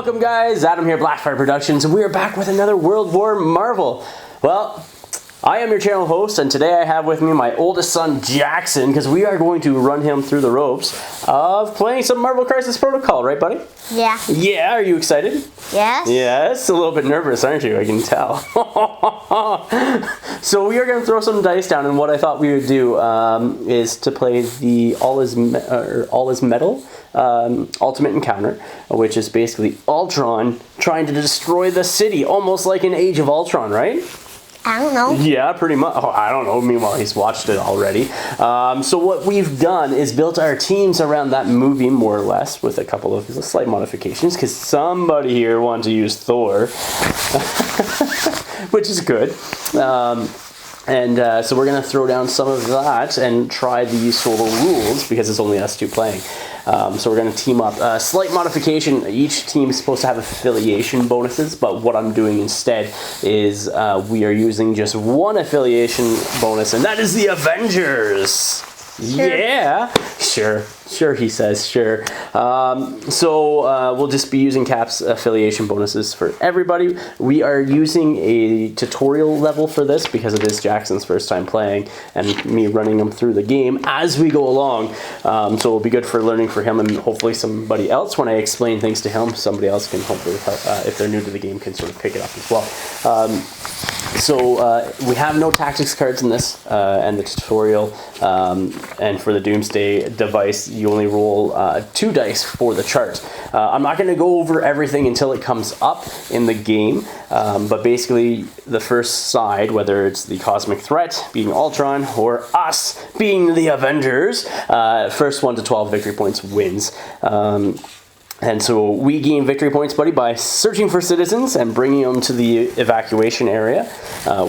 Welcome guys, Adam here, Blackfyre Productions, and we are back with another World War Marvel. Well, I am your channel host, and today I have with me my oldest son, Jaxon, because we are going to run him through the ropes of playing some Marvel Crisis Protocol, right buddy? Yeah. Yeah, are you excited? Yes. Yes, a little bit nervous, aren't you? I can tell. So we are going to throw some dice down, and what I thought we would do is to play the All is Metal Ultimate Encounter, which is basically Ultron trying to destroy the city, almost like an Age of Ultron, right? I don't know. Yeah, pretty much. Oh, I don't know. Meanwhile, he's watched it already. So what we've done is built our teams around that movie, more or less, with a couple of slight modifications, because somebody here wanted to use Thor, which is good. So we're going to throw down some of that and try the solo rules, because it's only us two playing. So we're going to team up. Slight modification, each team is supposed to have affiliation bonuses, but what I'm doing instead is we are using just one affiliation bonus, and that is the Avengers. Sure. Yeah, sure, he says, sure. We'll just be using Cap's affiliation bonuses for everybody. We are using a tutorial level for this because it is Jackson's first time playing and me running him through the game as we go along. So it'll be good for learning for him, and hopefully somebody else, when I explain things to him, somebody else can hopefully help, if they're new to the game, can sort of pick it up as well. We have no tactics cards in this, and the tutorial, and for the Doomsday device, you only roll 2 dice for the chart. I'm not going to go over everything until it comes up in the game, but basically the first side, whether it's the Cosmic Threat, being Ultron, or us, being the Avengers, first 1 to 12 victory points wins. And so we gain victory points, buddy, by searching for citizens and bringing them to the evacuation area,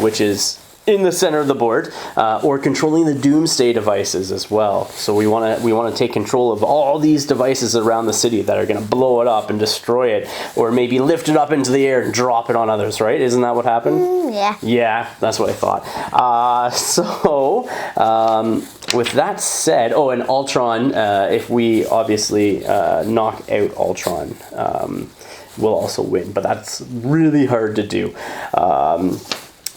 which is in the center of the board, or controlling the Doomsday devices as well. So we want to take control of all these devices around the city that are going to blow it up and destroy it, or maybe lift it up into the air and drop it on others. Right? Isn't that what happened? Yeah. Yeah, that's what I thought. With that said, oh, and Ultron, if we obviously knock out Ultron, we'll also win, but that's really hard to do.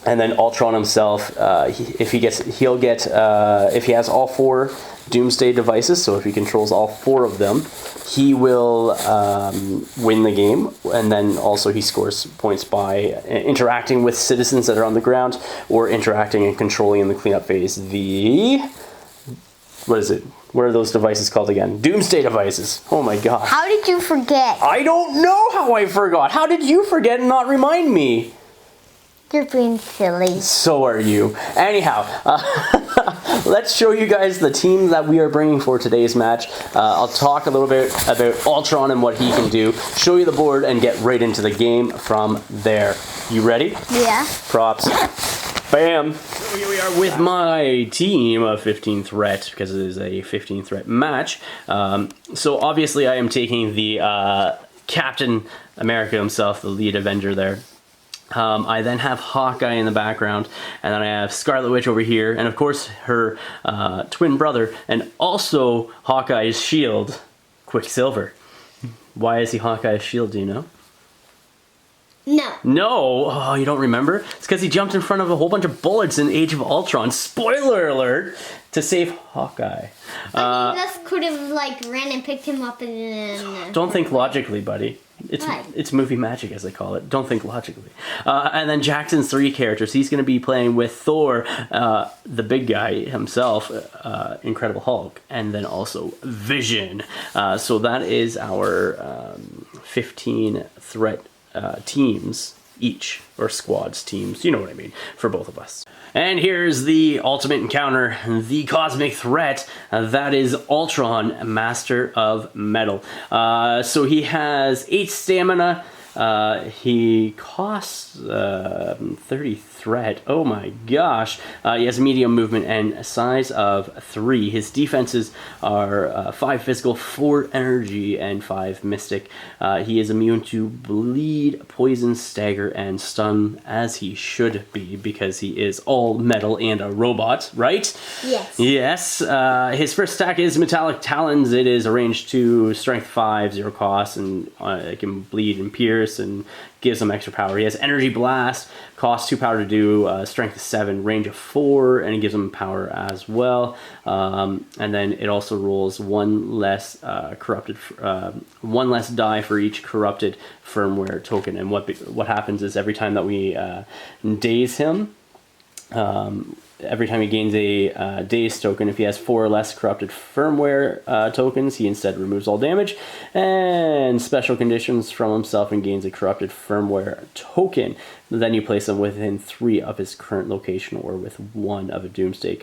And then Ultron himself, if he has all 4 Doomsday devices, so if he controls all 4 of them, he will win the game. And then also he scores points by interacting with citizens that are on the ground, or interacting and controlling in the cleanup phase what is it? What are those devices called again? Doomsday devices. Oh my god. How did you forget? I don't know how I forgot. How did you forget and not remind me? You're being silly. So are you. Anyhow, let's show you guys the team that we are bringing for today's match. I'll talk a little bit about Ultron and what he can do, show you the board, and get right into the game from there. You ready? Yeah. Props. Bam! So here we are with my team of 15 threat, because it is a 15 threat match. So obviously I am taking the Captain America himself, the lead Avenger there. I then have Hawkeye in the background, and then I have Scarlet Witch over here, and of course her twin brother, and also Hawkeye's shield, Quicksilver. Why is he Hawkeye's shield, do you know? No. No? Oh, you don't remember? It's because he jumped in front of a whole bunch of bullets in Age of Ultron, spoiler alert, to save Hawkeye. But you just could have ran and picked him up and then... Don't think logically, buddy. It's movie magic, as they call it. Don't think logically. And then Jackson's 3 characters. He's going to be playing with Thor, the big guy himself, Incredible Hulk, and then also Vision. So that is our 15 threat teams each, or squads, teams, you know what I mean, for both of us. And here's the ultimate encounter, the Cosmic Threat. That is Ultron, Master of Metal. So he has 8 stamina, He costs 30 threat. Oh my gosh. He has medium movement and a size of 3. His defenses are 5 physical, 4 energy, and 5 mystic. He is immune to bleed, poison, stagger, and stun, as he should be, because he is all metal and a robot, right? Yes. Yes. His first attack is Metallic Talons. It is a range 2, strength 5, 0 cost, and it can bleed and pierce and gives him extra power. He has Energy Blast, costs 2 power to do, strength 7, range of 4, and it gives him power as well. And then it also rolls 1 less one less die for each corrupted firmware token. And what happens is every time that we daze him, every time he gains a daze token, if he has 4 or less corrupted firmware tokens, he instead removes all damage and special conditions from himself and gains a corrupted firmware token. Then you place him within 3 of his current location or with 1 of a Doomsday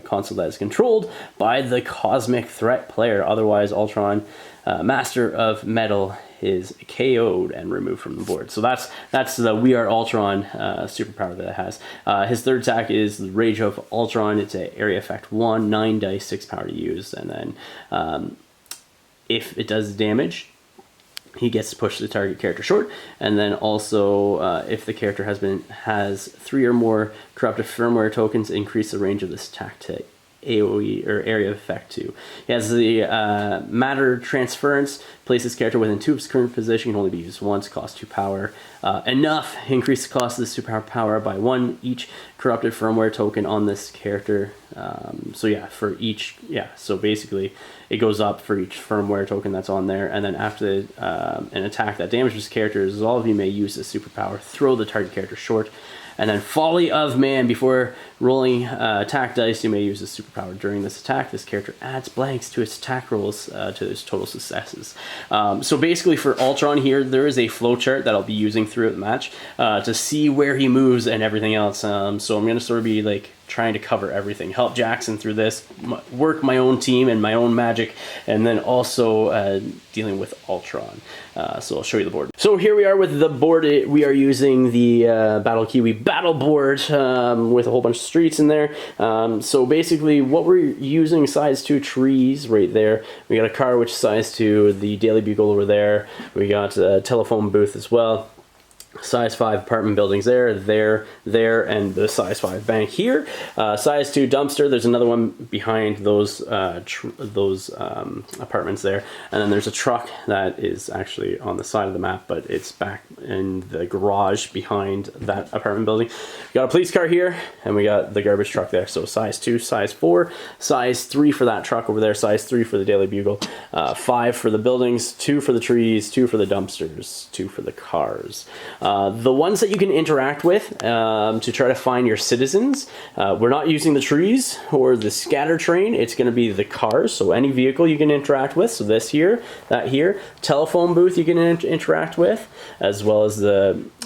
console that is controlled by the Cosmic Threat player. Otherwise, Ultron, Master of Metal, is KO'd and removed from the board. So that's the We Are Ultron superpower that it has. His third attack is the Rage of Ultron. It's an area effect 1, 9 dice, 6 power to use, and then if it does damage, he gets to push the target character short. And then also, if the character has 3 or more corrupted firmware tokens, increase the range of this attack to AoE or area of effect 2. He has the matter transference, places character within 2 of his current position, can only be used once, cost 2 power. Enough, increase the cost of the superpower power by 1 each corrupted firmware token on this character. So basically it goes up for each firmware token that's on there, and then after an attack that damages characters, all of you may use this superpower, throw the target character short. And then Folly of Man, before rolling attack dice, you may use this superpower. During this attack, this character adds blanks to its attack rolls to its total successes. So basically for Ultron here, there is a flowchart that I'll be using throughout the match to see where he moves and everything else. So I'm going to sort of be like trying to cover everything, help Jaxon through this, work my own team and my own magic, and then also dealing with Ultron. So I'll show you the board. So here we are with the board. We are using the Battle Kiwi battle board with a whole bunch of streets in there. So basically what we're using, size 2 trees right there. We got a car which is size 2, the Daily Bugle over there. We got a telephone booth as well. Size 5 apartment buildings there, and the size 5 bank here. Size 2 dumpster. There's another one behind those apartments there, and then there's a truck that is actually on the side of the map, but it's back in the garage behind that apartment building. We got a police car here, and we got the garbage truck there. So size 2, size 4, size 3 for that truck over there, size 3 for the Daily Bugle, 5 for the buildings, 2 for the trees, 2 for the dumpsters, 2 for the cars. The ones that you can interact with to try to find your citizens, we're not using the trees or the scatter train. It's going to be the cars, so any vehicle you can interact with. So this here, that here, telephone booth you can interact with, as well as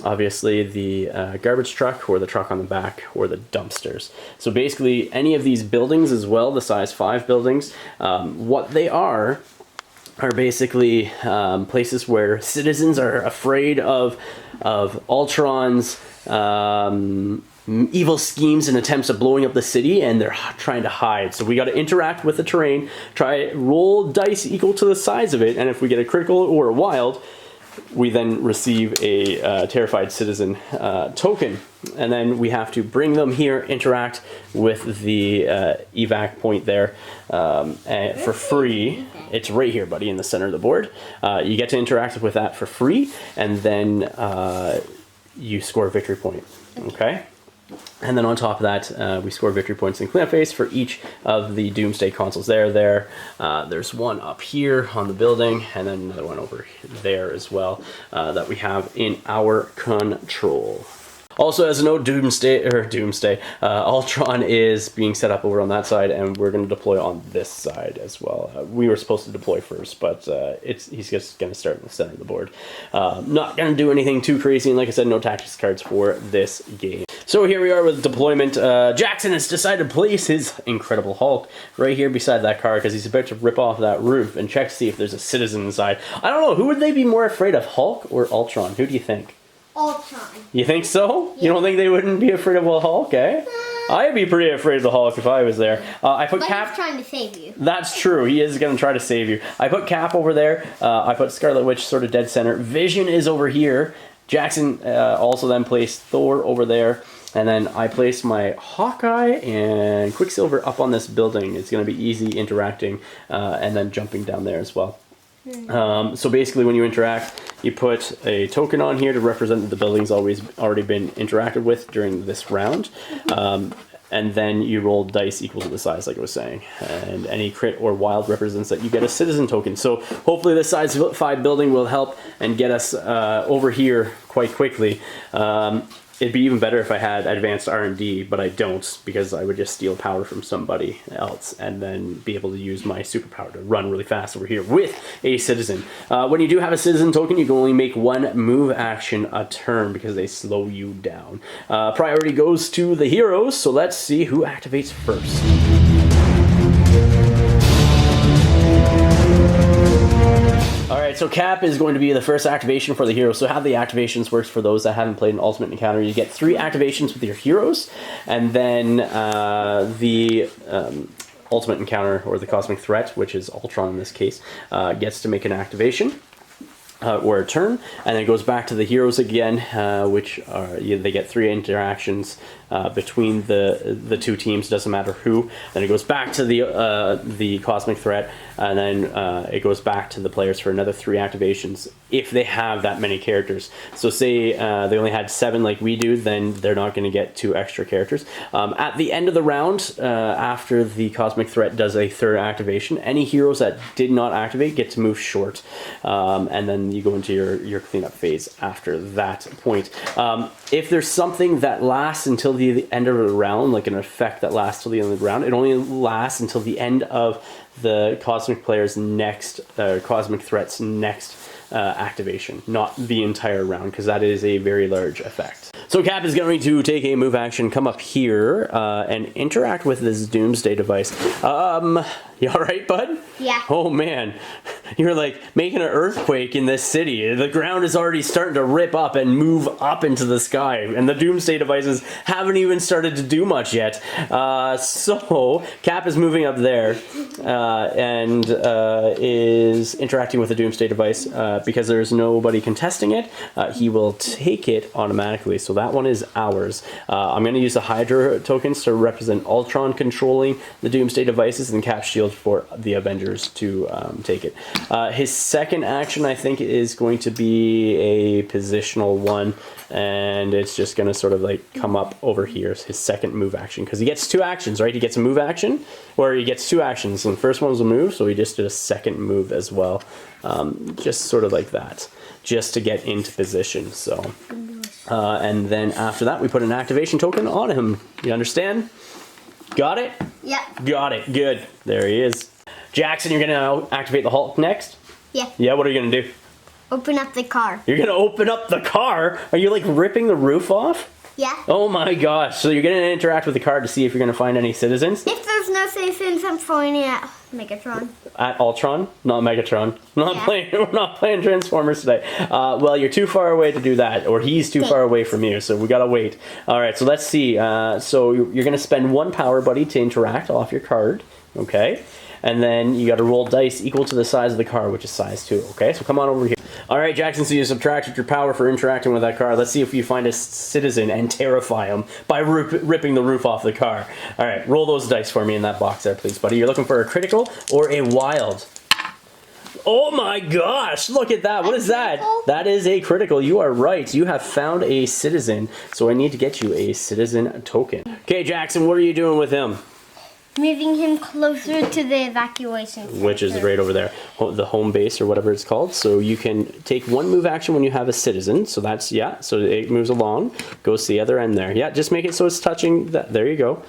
obviously the garbage truck or the truck on the back or the dumpsters. So basically any of these buildings as well, the size 5 buildings, what they are basically places where citizens are afraid of Ultron's evil schemes and attempts at blowing up the city, and they're trying to hide. So we got to interact with the terrain, roll dice equal to the size of it, and if we get a critical or a wild, we then receive a terrified citizen token, and then we have to bring them here, interact with the evac point there for free. It's right here, buddy, in the center of the board. You get to interact with that for free, and then you score a victory point. Okay? And then on top of that, we score victory points in cleanup phase for each of the Doomsday consoles there. There's one up here on the building, and then another one over there as well that we have in our control. Also, as a note, Ultron is being set up over on that side, and we're going to deploy on this side as well. We were supposed to deploy first, but he's just going to start in the center of the board. Not going to do anything too crazy, and like I said, no tactics cards for this game. So here we are with deployment. Jaxon has decided to place his Incredible Hulk right here beside that car because he's about to rip off that roof and check to see if there's a citizen inside. I don't know, who would they be more afraid of, Hulk or Ultron? Who do you think? Ultron. You think so? Yeah. You don't think they wouldn't be afraid of a Hulk, eh? I'd be pretty afraid of the Hulk if I was there. I put But Cap. he's trying to save you. That's true. He is going to try to save you. I put Cap over there. I put Scarlet Witch sort of dead center. Vision is over here. Jaxon also then placed Thor over there. And then I placed my Hawkeye and Quicksilver up on this building. It's going to be easy interacting and then jumping down there as well. So basically when you interact, you put a token on here to represent that the building's already been interacted with during this round. And then you roll dice equal to the size, like I was saying. And any crit or wild represents that you get a citizen token. So hopefully this size 5 building will help and get us over here quite quickly. It'd be even better if I had advanced R&D, but I don't, because I would just steal power from somebody else and then be able to use my superpower to run really fast over here with a citizen. When you do have a citizen token, you can only make 1 move action a turn because they slow you down. Priority goes to the heroes, so let's see who activates first. Alright, so Cap is going to be the first activation for the heroes. So how the activations works for those that haven't played an Ultimate Encounter, you get 3 activations with your heroes, and then the Ultimate Encounter, or the Cosmic Threat, which is Ultron in this case, gets to make an activation. Or a turn, and then it goes back to the heroes again, which are they get 3 interactions between the 2 teams. Doesn't matter who. Then it goes back to the Cosmic Threat, and then it goes back to the players for another 3 activations if they have that many characters. So say they only had 7 like we do, then they're not going to get 2 extra characters. At the end of the round, after the Cosmic Threat does a 3rd activation, any heroes that did not activate get to move short, and then you go into your cleanup phase after that point. If there's something that lasts until the end of the round, like an effect that lasts till the end of the round, it only lasts until the end of the Cosmic Player's next, Cosmic Threat's next activation, not the entire round, because that is a very large effect. So Cap is going to take a move action, come up here, and interact with this Doomsday device. You alright, bud? Yeah. Oh man, you're like making an earthquake in this city. The ground is already starting to rip up and move up into the sky, and the Doomsday devices haven't even started to do much yet. So Cap is moving up there and is interacting with the Doomsday device. Because there's nobody contesting it, he will take it automatically. So that one is ours. I'm going to use the Hydra tokens to represent Ultron controlling the Doomsday devices and Cap shield for the Avengers to take it. His second action, I think, is going to be a positional one, and it's just going to sort of like come up over here. His second move action, because he gets 2 actions, right? He gets a move action, or he gets 2 actions, and the first one was a move, so he just did a second move as well. Just sort of like that, just to get into position. So, and then after that, we put an activation token on him. You understand? Got it? Yeah. Got it. Good. There he is. Jaxon, you're gonna activate the Hulk next? Yeah. Yeah, what are you gonna do? Open up the car. You're gonna open up the car? Are you like ripping the roof off? Yeah. Oh my gosh. So you're gonna interact with the car to see if you're gonna find any citizens? If there's no citizens, I'm throwing it at Megatron. At Ultron, not Megatron. Yeah. We're not playing Transformers today. Well, you're too far away to do that, or he's too far away from you, so we gotta wait. All right, so let's see. So you're gonna spend 1 power, buddy, to interact off your card. Okay, and then you got to roll dice equal to the size of the car, which is size 2. Okay, so come on over here. All right, Jaxon, so you subtracted your power for interacting with that car. Let's see if you find a citizen and terrify him by ripping the roof off the car. All right, roll those dice for me in that box there, please, buddy. You're looking for a critical or a wild? Oh my gosh, look at that. What is that? That is a critical. You are right. You have found a citizen, so I need to get you a citizen token. Okay, Jaxon, what are you doing with him? Moving him closer to the evacuation center. Which is right over there, the home base or whatever it's called. So you can take 1 move action when you have a citizen. So that's, yeah, so it moves along, goes to the other end there. Yeah, just make it so it's touching that. There you go.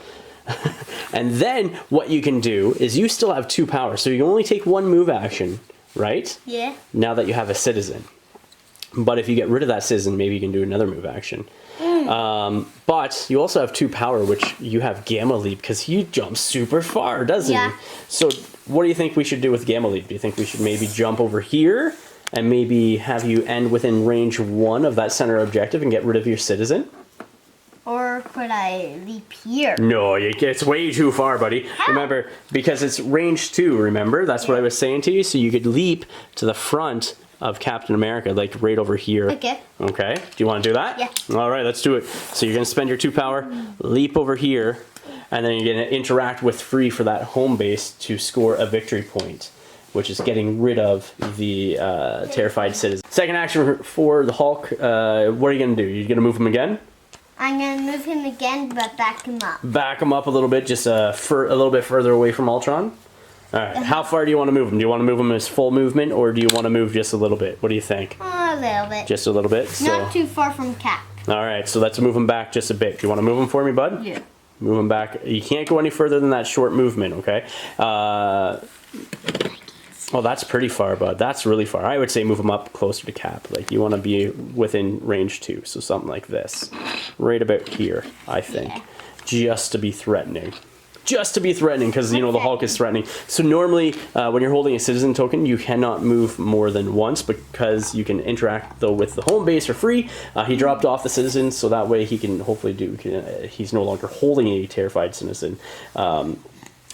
And then what you can do is you still have 2 power. So you can only take 1 move action, right? Yeah. Now that you have a citizen. But if you get rid of that citizen, maybe you can do another move action. But you also have 2 power, which you have Gamma Leap, because he jumps super far, doesn't Yeah. he? So what do you think we should do with Gamma Leap? Do you think we should maybe jump over here and maybe have you end within range 1 of that center objective and get rid of your citizen? Or could I leap here? No, it's way too far, buddy. How? Remember, because it's range 2, remember? That's what I was saying to you. So you could leap to the front of Captain America, like right over here. Okay. Okay. Do you want to do that? Yeah. All right, let's do it. So you're going to spend your 2 power, leap over here, and then you're going to interact with Free for that home base to score a victory point, which is getting rid of the terrified citizen. Second action for the Hulk, what are you going to do? You're going to move him again? I'm going to move him again, but back him up. Back him up a little bit, just a little bit further away from Ultron. All right. How far do you want to move him? Do you want to move him as full movement, or do you want to move just a little bit? What do you think? A little bit. Just a little bit? Not too far from Cap. All right, so let's move him back just a bit. Do you want to move him for me, bud? Yeah. Move him back. You can't go any further than that short movement, okay? Well, that's pretty far, bud. That's really far. I would say move him up closer to Cap. Like, you want to be within range 2, so something like this. Right about here, I think. Yeah. Just to be threatening. Just to be threatening, because, you know, the Hulk is threatening. So normally, when you're holding a citizen token, you cannot move more than once, because you can interact, though, with the home base for free. He dropped off the citizen, so that way he can hopefully he's no longer holding a terrified citizen.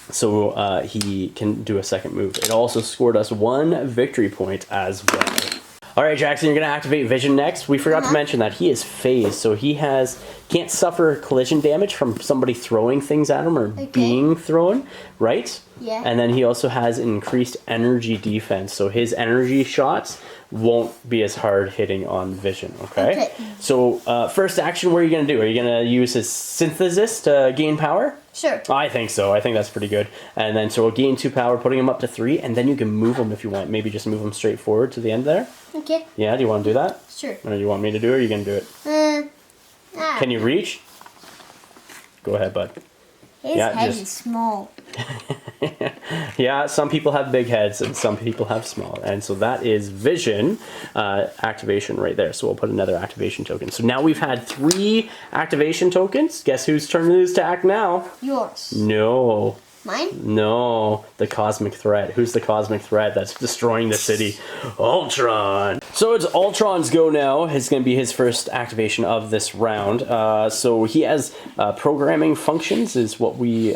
So he can do a second move. It also scored us 1 victory point as well. All right, Jaxon, you're going to activate Vision next. We forgot to mention that he is phased, so he can't suffer collision damage from somebody throwing things at him or being thrown, right? Yeah. And then he also has increased energy defense, so his energy shots won't be as hard hitting on Vision, okay? So first action, what are you going to do? Are you going to use his Synthesis to gain power? Sure. I think so. I think that's pretty good. And then so we'll gain 2 power, putting him up to 3, and then you can move him if you want. Maybe just move him straight forward to the end there. Okay. Yeah, do you want to do that? Sure. Or do you want me to do it, or are you going to do it? Can you reach? Go ahead, bud. His head is small. Yeah, some people have big heads and some people have small. And so that is Vision activation right there. So we'll put another activation token. So now we've had 3 activation tokens. Guess whose turn it is to act now? Yours. No. Mine? No, the cosmic threat. Who's the cosmic threat that's destroying the city? Ultron. So it's Ultron's go now. It's going to be his first activation of this round. So he has programming functions is what we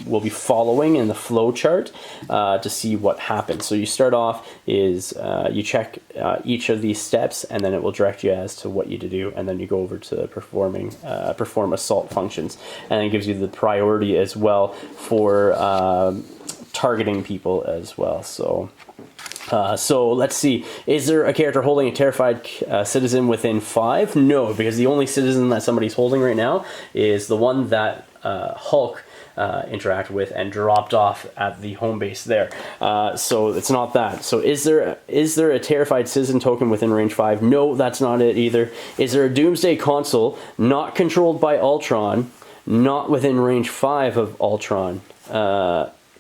will be following in the flow chart to see what happens. So you start off is you check each of these steps, and then it will direct you as to what you to do, and then you go over to perform assault functions, and it gives you the priority as well for targeting people as well. So let's see. Is there a character holding a terrified citizen within 5? No, because the only citizen that somebody's holding right now is the one that Hulk interacted with and dropped off at the home base there. So it's not that. So is there a terrified citizen token within range 5? No, that's not it either. Is there a Doomsday console not controlled by Ultron, not within range 5 of Ultron?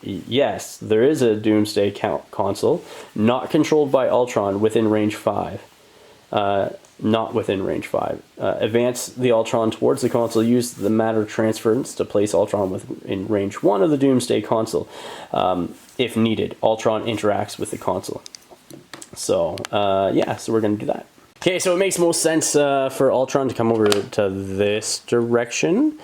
Yes, there is a Doomsday console, not controlled by Ultron, within range 5. Not within range 5. Advance the Ultron towards the console. Use the matter transference to place Ultron within range 1 of the Doomsday console. If needed, Ultron interacts with the console. So, yeah, so we're going to do that. Okay, so it makes most sense for Ultron to come over to this direction.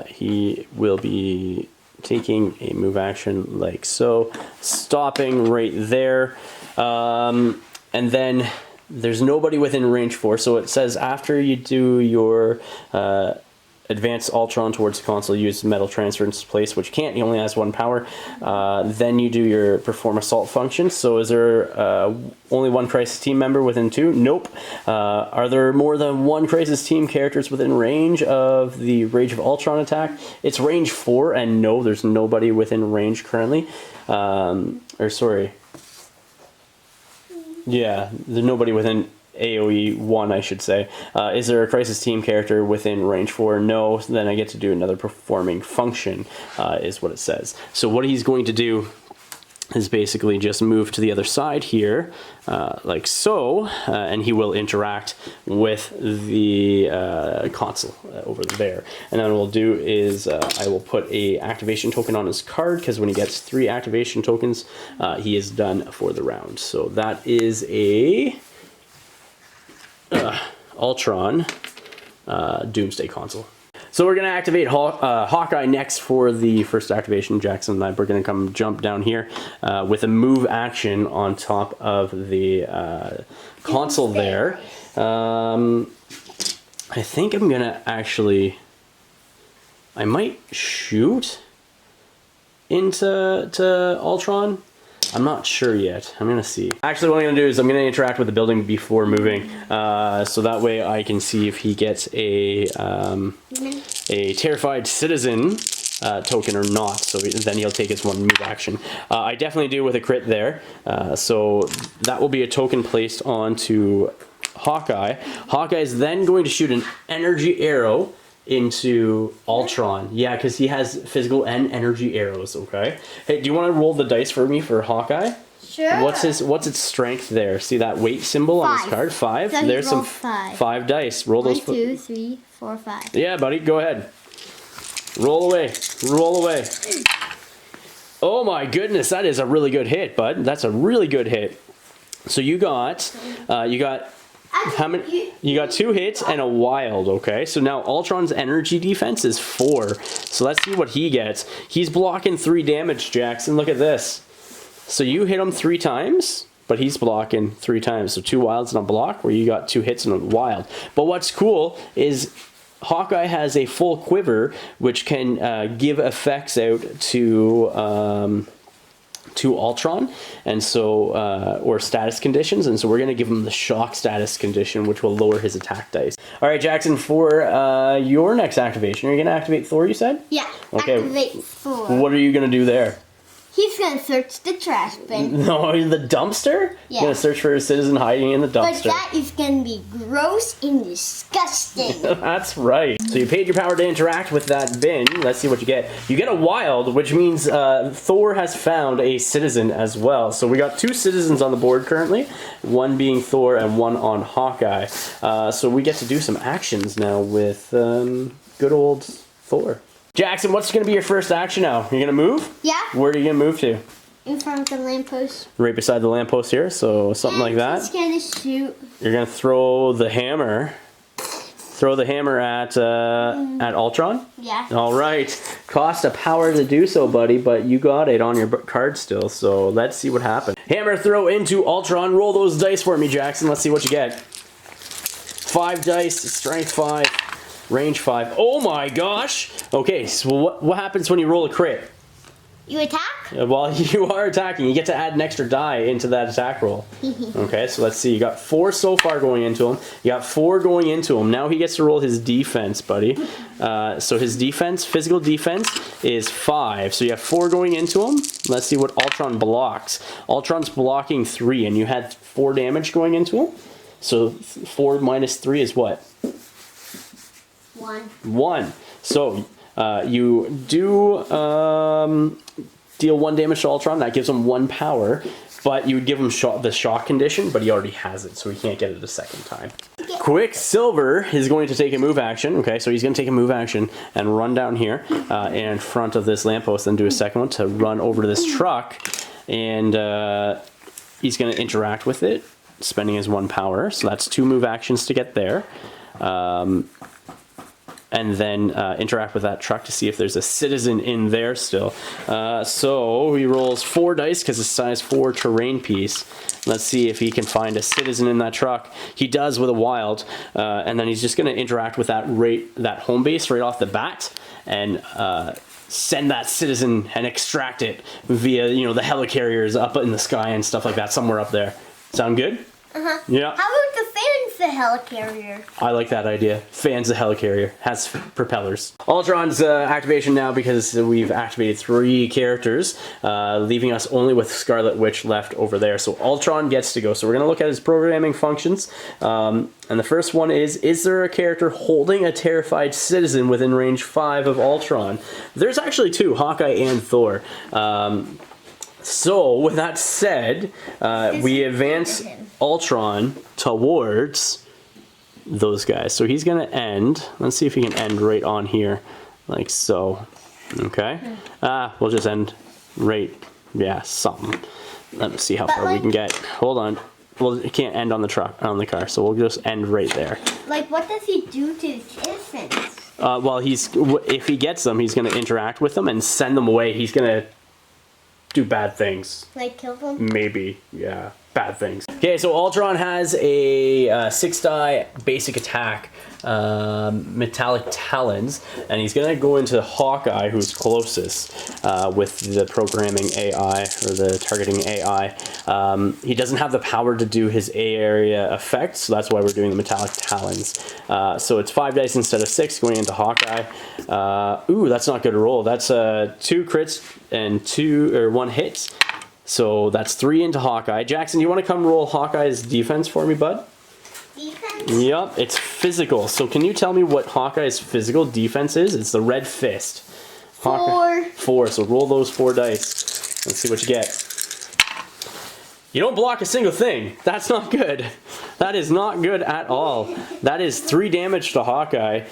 He will be taking a move action like so, stopping right there, and then there's nobody within range 4, so it says after you do your advance Ultron towards the console, use metal transference place, which can't, he only has 1 power. Then you do your perform assault function. So is there only 1 Crisis team member within 2? Nope. Are there more than 1 Crisis team characters within range of the Rage of Ultron attack? It's range 4, and no, there's nobody within range currently. Or sorry. Yeah, there's nobody within AoE 1, I should say. Is there a Crisis team character within range 4? No. Then I get to do another performing function, is what it says. So what he's going to do is basically just move to the other side here, like so, and he will interact with the console over there. And then what we'll do is I will put a activation token on his card, because when he gets 3 activation tokens, he is done for the round. So that is a Ultron Doomsday console. So we're going to activate Hawkeye next for the first activation. Jaxon and I, we're going to come jump down here with a move action on top of the console there. I think I'm going to actually... I might shoot into Ultron. I'm not sure yet. I'm going to see. Actually, what I'm going to do is I'm going to interact with the building before moving. So that way I can see if he gets a terrified citizen token or not. So then he'll take his 1 move action. I definitely do with a crit there. So that will be a token placed onto Hawkeye. Hawkeye is then going to shoot an energy arrow into Ultron. Yeah, because he has physical and energy arrows, okay? Hey, do you want to roll the dice for me for Hawkeye? Sure. What's its strength there? See that weight symbol on his card? 5? So there's some 5 dice. Roll those. 1, 2, 3, 4, 5. Yeah, buddy, go ahead. Roll away. Roll away. Oh my goodness, that is a really good hit, bud. That's a really good hit. So you got how many? You got 2 hits and a wild, okay? So now Ultron's energy defense is 4. So let's see what he gets. He's blocking 3 damage, Jaxon. Look at this. So you hit him 3 times, but he's blocking 3 times. So 2 wilds and a block, where you got 2 hits and a wild. But what's cool is Hawkeye has a full quiver, which can give effects out to Ultron, and so or status conditions, and so we're going to give him the shock status condition, which will lower his attack dice. All right, Jaxon, for your next activation, are you going to activate Thor, you said? Yeah. Okay. Activate Thor. What are you going to do there? He's going to search the trash bin. No, the dumpster? Yeah. Going to search for a citizen hiding in the dumpster. But that is going to be gross and disgusting. That's right. So you paid your power to interact with that bin. Let's see what you get. You get a wild, which means Thor has found a citizen as well. So we got 2 citizens on the board currently, 1 being Thor and 1 on Hawkeye. So we get to do some actions now with good old Thor. Jaxon, what's going to be your first action now? You're going to move? Yeah. Where are you going to move to? In front of the lamppost. Right beside the lamppost here, so something like that. He's going to shoot. You're going to throw the hammer. Throw the hammer at Ultron? Yeah. All right. Cost a power to do so, buddy, but you got it on your card still, so let's see what happens. Hammer throw into Ultron. Roll those dice for me, Jaxon. Let's see what you get. 5 dice, strength 5. Range 5. Oh my gosh! Okay, so what happens when you roll a crit? You attack? While you are attacking, you get to add an extra die into that attack roll. Okay, so let's see. You got 4 so far going into him. You got 4 going into him. Now he gets to roll his defense, buddy. So his defense, physical defense, is 5. So you have 4 going into him. Let's see what Ultron blocks. Ultron's blocking 3, and you had 4 damage going into him. So 4 minus 3 is what? 1. So you do deal 1 damage to Ultron. That gives him 1 power, but you would give him the shock condition, but he already has it, so he can't get it a second time. Quicksilver is going to take a move action. Okay, so he's going to take a move action and run down here in front of this lamppost, then do a second one to run over to this truck, and he's going to interact with it, spending his 1 power. So that's 2 move actions to get there. And then interact with that truck to see if there's a citizen in there still. So he rolls 4 dice because it's size 4 terrain piece. Let's see if he can find a citizen in that truck. He does with a wild, and then he's just going to interact with that home base right off the bat, and send that citizen and extract it via the helicarriers up in the sky and stuff like that, somewhere up there. Sound good? Uh-huh. Yeah. How about the fans, the helicarrier? I like that idea. Fans the helicarrier. Has propellers. Ultron's activation now, because we've activated 3 characters, leaving us only with Scarlet Witch left over there. So Ultron gets to go. So we're going to look at his programming functions. And the first one is there a character holding a terrified citizen within range 5 of Ultron? There's actually 2, Hawkeye and Thor. So, with that said, we advance Ultron towards those guys. So he's going to end. Let's see if he can end right on here, like so. Okay. We'll just end right, yeah, something. Let me see how far we can get. Hold on. Well, it can't end on the truck, on the car, so we'll just end right there. Like, what does he do to his citizens? Well, if he gets them, he's going to interact with them and send them away. He's going to do bad things. Like kill them? Maybe, yeah. Bad things. Okay, so Ultron has a 6-die basic attack, metallic talons, and he's gonna go into Hawkeye, who's closest with the programming AI or the targeting AI. He doesn't have the power to do his A area effect, so that's why we're doing the metallic talons. So it's 5 dice instead of 6 going into Hawkeye. Ooh, that's not good to roll. That's 2 crits and 1 hit. So that's 3 into Hawkeye. Jackson, you want to come roll Hawkeye's defense for me, bud? Defense? Yep, it's physical. So can you tell me what Hawkeye's physical defense is? It's the red fist. 4. 4, so roll those 4 dice. Let's see what you get. You don't block a single thing. That's not good. That is not good at all. That is 3 damage to Hawkeye.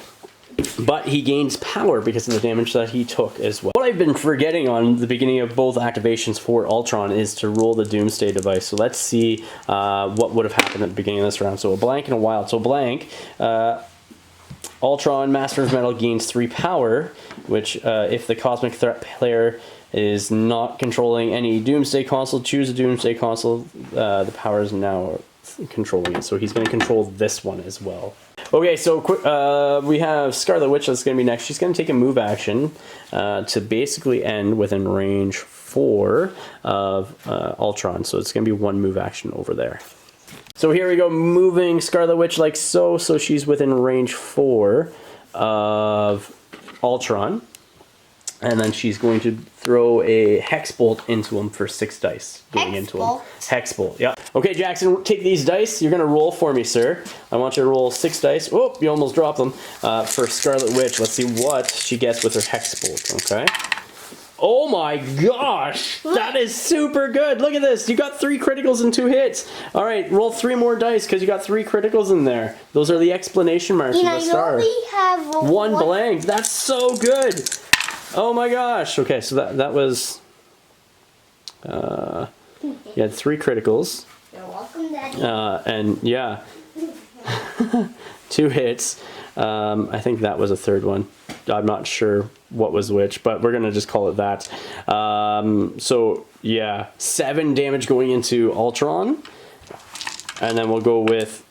But he gains power because of the damage that he took as well. What I've been forgetting on the beginning of both activations for Ultron is to roll the Doomsday device. So let's see what would have happened at the beginning of this round. So a blank and a wild. So blank, Ultron, Master of Metal, gains 3 power, which if the Cosmic Threat player is not controlling any Doomsday console, choose a Doomsday console. The power is now controlling it. So he's going to control this one as well. Okay, so we have Scarlet Witch that's going to be next. She's going to take a move action to basically end within range 4 of Ultron. So it's going to be 1 move action over there. So here we go, moving Scarlet Witch like so. So she's within range 4 of Ultron. And then she's going to throw a Hex Bolt into him for 6 dice. Going into him. Hex Bolt, yeah. Okay, Jackson, take these dice. You're going to roll for me, sir. I want you to roll 6 dice. Oh, you almost dropped them. For Scarlet Witch, let's see what she gets with her Hex Bolt, okay? Oh my gosh! That is super good! Look at this! You got 3 criticals and 2 hits! Alright, roll 3 more dice because you got 3 criticals in there. Those are the exclamation marks with the star. You only have 1 blank. That's so good! Oh my gosh! Okay, so that was... you had 3 criticals. You're welcome, Daddy. And yeah, 2 hits. I think that was a 3rd one. I'm not sure what was which, but we're gonna just call it that. So yeah, 7 damage going into Ultron, and then we'll go with,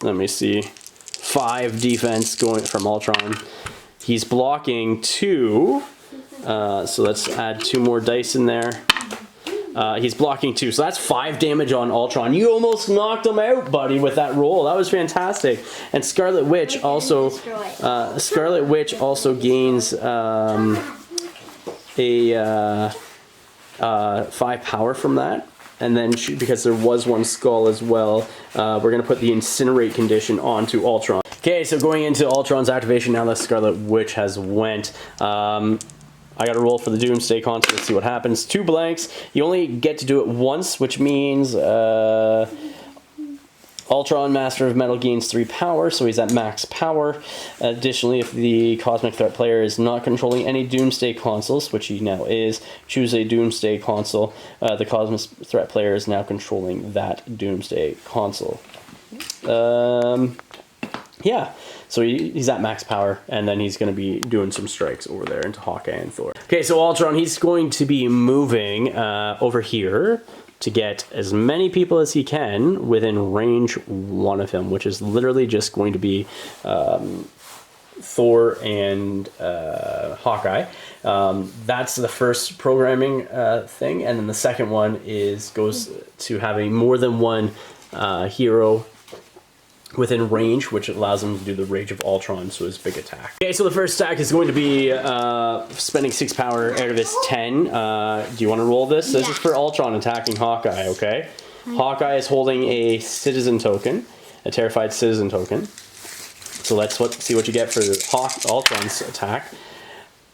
let me see, 5 defense going from Ultron. He's blocking 2, so let's add 2 more dice in there. He's blocking 2, so that's 5 damage on Ultron. You almost knocked him out, buddy, with that roll. That was fantastic. And Scarlet Witch also gains a 5 power from that. And then because there was 1 skull as well, we're gonna put the Incinerate condition onto Ultron. Okay, so going into Ultron's activation now that Scarlet Witch has went. I got to roll for the Doomsday console to see what happens. 2 blanks. You only get to do it once, which means Ultron, Master of Metal, gains 3 power, so he's at max power. Additionally, if the Cosmic Threat player is not controlling any Doomsday consoles, which he now is, choose a Doomsday console. The Cosmic Threat player is now controlling that Doomsday console. Yeah. So he's at max power, and then he's going to be doing some strikes over there into Hawkeye and Thor. Okay, so Ultron, he's going to be moving over here to get as many people as he can within range 1 of him, which is literally just going to be Thor and Hawkeye. That's the first programming thing, and then the second one goes to having more than 1 hero within range, which allows him to do the Rage of Ultron, so his big attack. Okay, so the first attack is going to be spending 6 power out of his 10. Do you want to roll this? This is for Ultron attacking Hawkeye, okay? Hawkeye is holding a citizen token, a terrified citizen token. So let's see what you get for Ultron's attack.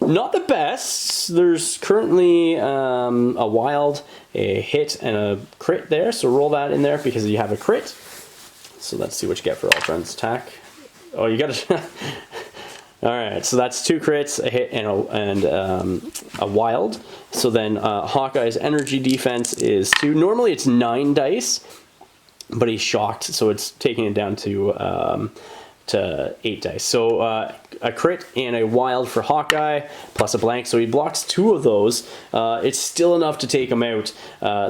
not the best. There's currently a wild, a hit, and a crit there. So roll that in there because you have a crit. So let's see what you get for Ultron's attack. Oh, you got to... All right, so that's 2 crits, a hit, and a wild. So then Hawkeye's energy defense is 2. Normally it's 9 dice, but he's shocked, so it's taking it down to 8 dice. So a crit and a wild for Hawkeye, plus a blank. So he blocks 2 of those. It's still enough to take him out.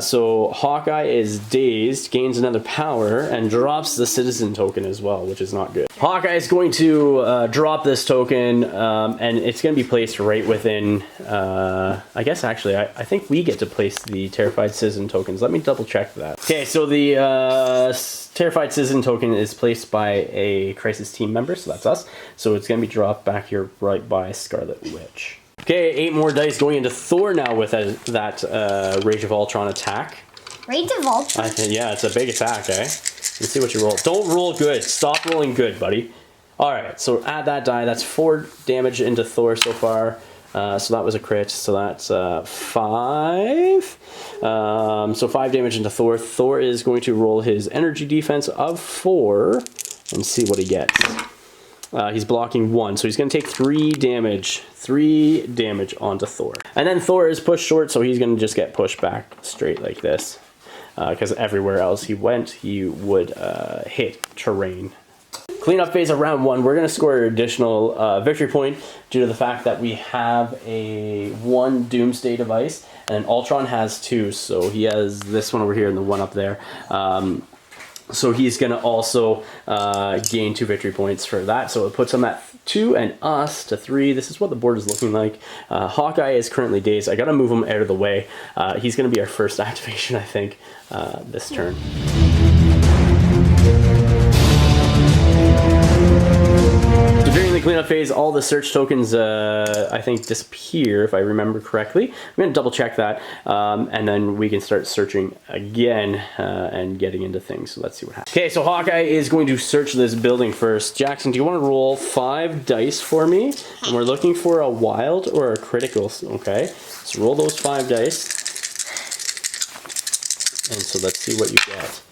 So Hawkeye is dazed, gains another power, and drops the citizen token as well, which is not good. Hawkeye is going to drop this token, and it's going to be placed right within... I guess actually, I think we get to place the Terrified Citizen tokens. Let me double check that. Okay, so the Terrified Citizen token is placed by a Crisis team member, so that's us. So it's going to be dropped back here right by Scarlet Witch. Okay, 8 more dice going into Thor now with that Rage of Ultron attack. Rage of Ultron? Yeah, it's a big attack, eh? Let's see what you roll. Don't roll good. Stop rolling good, buddy. Alright, so add that die. That's 4 damage into Thor so far. So that was a crit, so that's 5. So 5 damage into Thor. Thor is going to roll his energy defense of 4 and see what he gets. He's blocking 1, so he's going to take 3 damage. 3 damage onto Thor. And then Thor is pushed short, so he's going to just get pushed back straight like this. Because everywhere else he went, he would hit terrain. Cleanup phase of round 1, we're going to score an additional victory point due to the fact that we have a 1 Doomsday device, and Ultron has 2, so he has this one over here and the one up there. So he's going to also gain 2 victory points for that, so it puts him at 2 and us to 3. This is what the board is looking like. Hawkeye is currently dazed. I got to move him out of the way. He's going to be our first activation, I think, this turn. So during the cleanup phase, all the search tokens, I think, disappear, if I remember correctly. I'm going to double check that, and then we can start searching again and getting into things. So let's see what happens. Okay, so Hawkeye is going to search this building first. Jaxon, do you want to roll 5 dice for me? And we're looking for a wild or a critical. Okay, so roll those 5 dice. And so let's see what you get.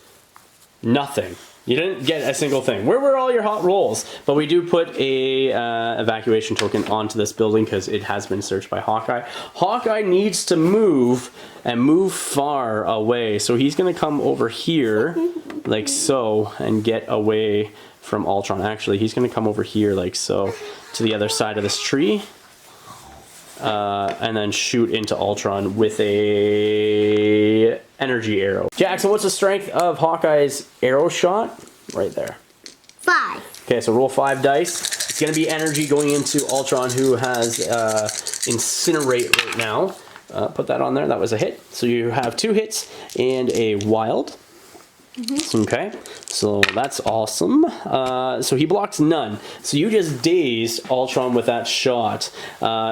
Nothing. You didn't get a single thing. Where were all your hot rolls? But we do put a evacuation token onto this building because it has been searched by Hawkeye. Hawkeye needs to move and move far away. So he's going to come over here like so and get away from Ultron. Actually, he's going to come over here like so to the other side of this tree. And then shoot into Ultron with a energy arrow. Jaxon, what's the strength of Hawkeye's arrow shot? Right there. 5. Okay, so roll 5 dice. It's going to be energy going into Ultron, who has Incinerate right now. Put that on there. That was a hit. So you have 2 hits and a wild. Okay, so that's awesome. So he blocks none. So you just dazed Ultron with that shot.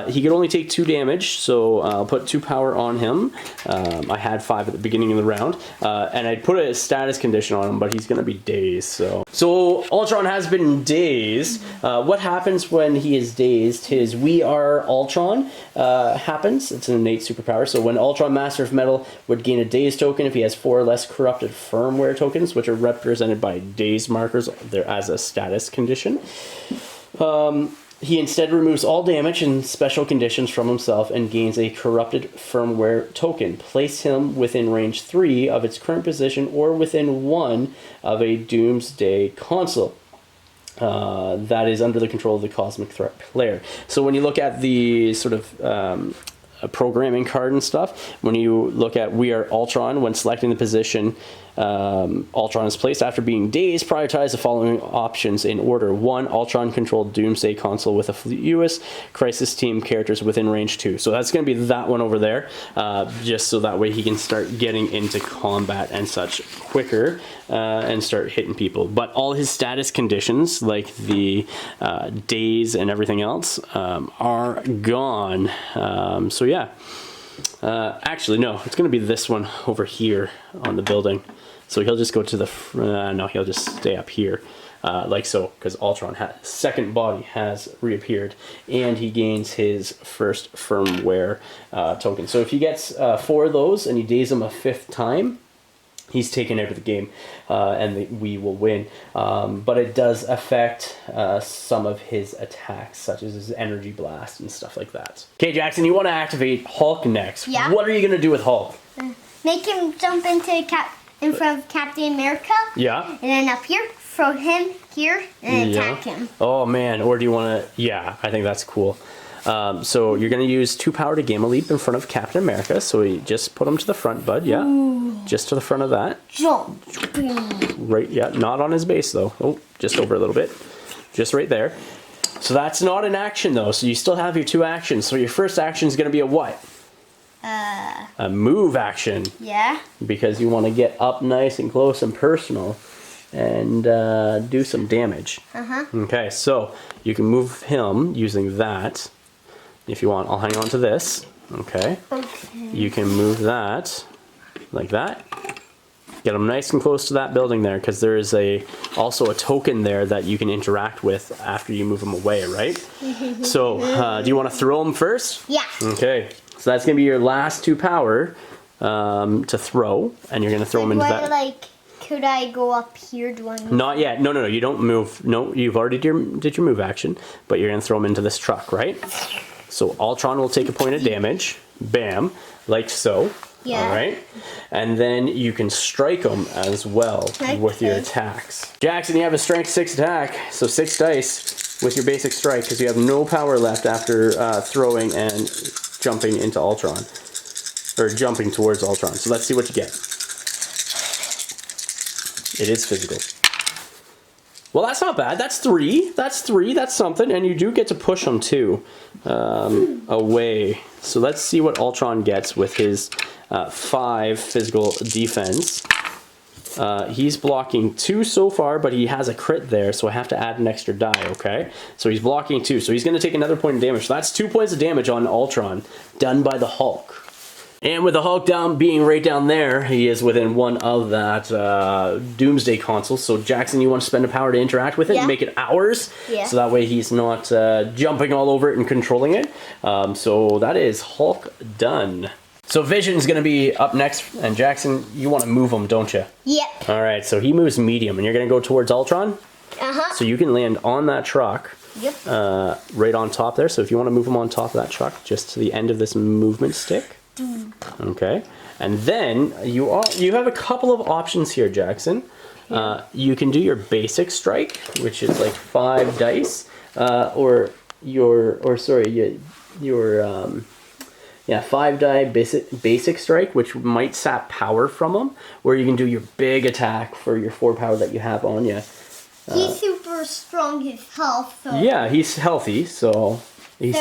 He could only take 2 damage, so I'll put 2 power on him. I had 5 at the beginning of the round, and I put a status condition on him, but he's gonna be dazed. So Ultron has been dazed. What happens when he is dazed? His We Are Ultron happens. It's an innate superpower. So when Ultron Master of Metal would gain a daze token if he has 4 or less corrupted firmware tokens, which are represented by daze markers there as a status condition. He instead removes all damage and special conditions from himself and gains a corrupted firmware token. Place him within range 3 of its current position or within 1 of a Doomsday console that is under the control of the Cosmic Threat player. So when you look at the sort of a programming card and stuff, when you look at We Are Ultron, when selecting the position Ultron is placed after being dazed, prioritize the following options in order. 1, Ultron controlled Doomsday console with a fewest Crisis team characters within range 2. So that's going to be that one over there, just so that way he can start getting into combat and such quicker and start hitting people. But all his status conditions, like the daze and everything else, are gone. So yeah. Actually, no, it's going to be this one over here on the building. So he'll just go to the, no, he'll just stay up here. like so, because Ultron second body has reappeared, and he gains his first firmware token. So if he gets 4 of those and you daze him a 5th time, he's taken out of the game, and we will win. But it does affect some of his attacks, such as his energy blast and stuff like that. Okay, Jaxon, you want to activate Hulk next. Yeah. What are you going to do with Hulk? Make him jump in front of Captain America. Yeah. And then up here, throw him here, and attack him. Oh, man. Or do you want to... Yeah, I think that's cool. So you're going to use 2 power to Gamma Leap in front of Captain America. So you just put him to the front, bud. Yeah. Ooh. Just to the front of that. Jump. Right, yeah. Not on his base, though. Oh, just over a little bit. Just right there. So that's not an action, though. So you still have your 2 actions. So your first action is going to be a what? A move action. Yeah. Because you want to get up nice and close and personal and do some damage. Okay, so you can move him using that. If you want, I'll hang on to this. Okay. You can move that like that. Get him nice and close to that building there, because there is also a token there that you can interact with after you move him away, right? So, do you want to throw him first? Yeah. Okay. So that's going to be your last 2 power to throw, and you're going to throw him into that. Could I go up here? Do I move? Not yet. No, you don't move. No, you've already did your move action, but you're going to throw him into this truck, right? So Ultron will take a point of damage. Bam. Like so. Yeah. All right. And then you can strike him as well with your attacks. Jaxon, you have a strength 6 attack, so 6 dice with your basic strike, because you have no power left after throwing and jumping into Ultron. Or jumping towards Ultron. So let's see what you get. It is physical. Well, that's not bad. That's 3. That's 3. That's something. And you do get to push him, too, away. So let's see what Ultron gets with his 5 physical defense. He's blocking 2 so far, but he has a crit there, so I have to add an extra die, okay? So he's blocking 2. So he's going to take another point of damage. So that's 2 points of damage on Ultron, done by the Hulk. And with the Hulk being right down there, he is within 1 of that Doomsday console. So Jaxon, you want to spend a power to interact with it and make it ours? Yeah. So that way he's not jumping all over it and controlling it. So that is Hulk done. So Vision's going to be up next. And Jaxon, you want to move him, don't you? Yep. All right, so he moves medium. And you're going to go towards Ultron? Uh-huh. So you can land on that truck. Yep. Right on top there. So if you want to move him on top of that truck, just to the end of this movement stick. Okay, and then you have a couple of options here, Jaxon. You can do your basic strike, which is like 5 dice, or your 5 die basic strike, which might sap power from him, or you can do your big attack for your 4 power that you have on you. He's super strong. His health. So yeah, he's healthy, so he's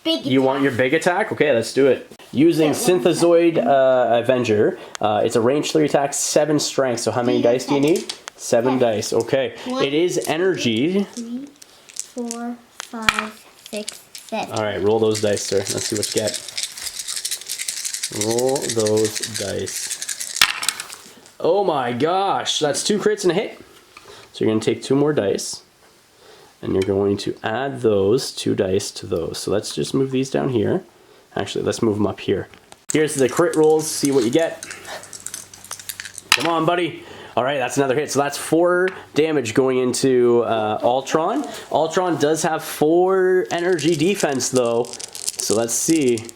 big. You want your big attack? Okay, let's do it. Using Synthezoid Avenger, it's a range 3 attack, 7 strength. So how many dice do you need? 7 dice. Okay. 1, it is energy. 3, 4, 5, 6, 7. All right, roll those dice, sir. Let's see what you get. Roll those dice. Oh my gosh, that's 2 crits and a hit. So you're going to take 2 more dice. And you're going to add those 2 dice to those. So let's just move these down here. Actually, let's move them up here. Here's the crit rolls. See what you get. Come on, buddy. All right, that's another hit. So that's 4 damage going into Ultron. Ultron does have 4 energy defense, though. So let's see.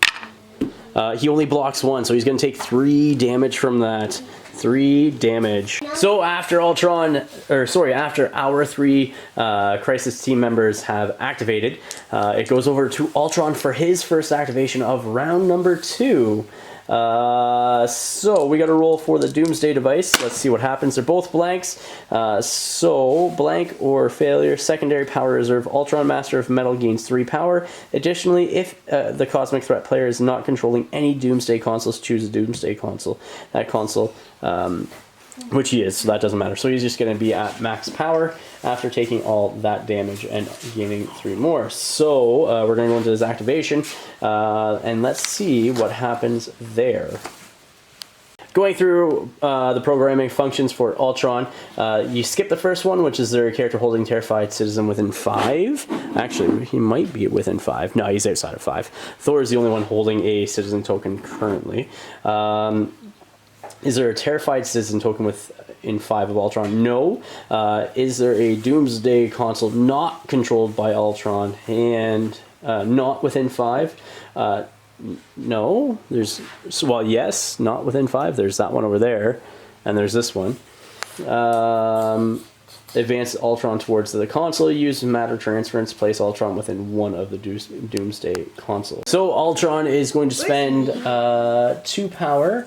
He only blocks 1, so he's going to take 3 damage from that. 3 damage. So after after our 3 Crisis team members have activated, it goes over to Ultron for his first activation of round number 2. So we got to roll for the Doomsday device. Let's see what happens. They're both blanks. So blank or failure, secondary power reserve. Ultron Master of Metal gains 3 power. Additionally, if the Cosmic Threat player is not controlling any Doomsday consoles, choose a Doomsday console. That console, which he is, so that doesn't matter. So he's just going to be at max power after taking all that damage and gaining 3 more. So we're going to go into his activation, and let's see what happens there. going through the programming functions for Ultron, you skip the first one, which is their character holding terrified citizen within 5. Actually, he might be within 5. No, he's outside of 5. Thor is the only one holding a citizen token currently. Is there a terrified citizen token within 5 of Ultron? No. Is there a Doomsday console not controlled by Ultron and not within 5? No. There's, well, yes, not within 5. There's that one over there, and there's this one. Advance Ultron towards the console. Use matter transference. Place Ultron within one of the Doomsday consoles. So Ultron is going to spend 2 power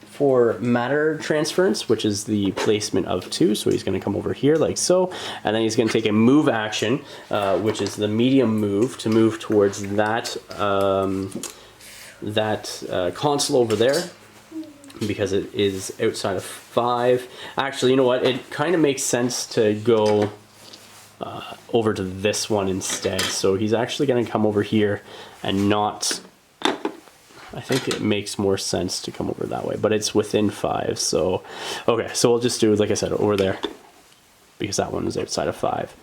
for matter transference, which is the placement of 2. So he's going to come over here like so, and then he's going to take a move action, which is the medium move, to move towards that console over there, because it is outside of 5. Actually, you know what? It kind of makes sense to go over to this one instead. So he's actually going to come over here and not... I think it makes more sense to come over that way, but it's within 5. So, okay, so we'll just do, like I said, over there, because that one is outside of 5.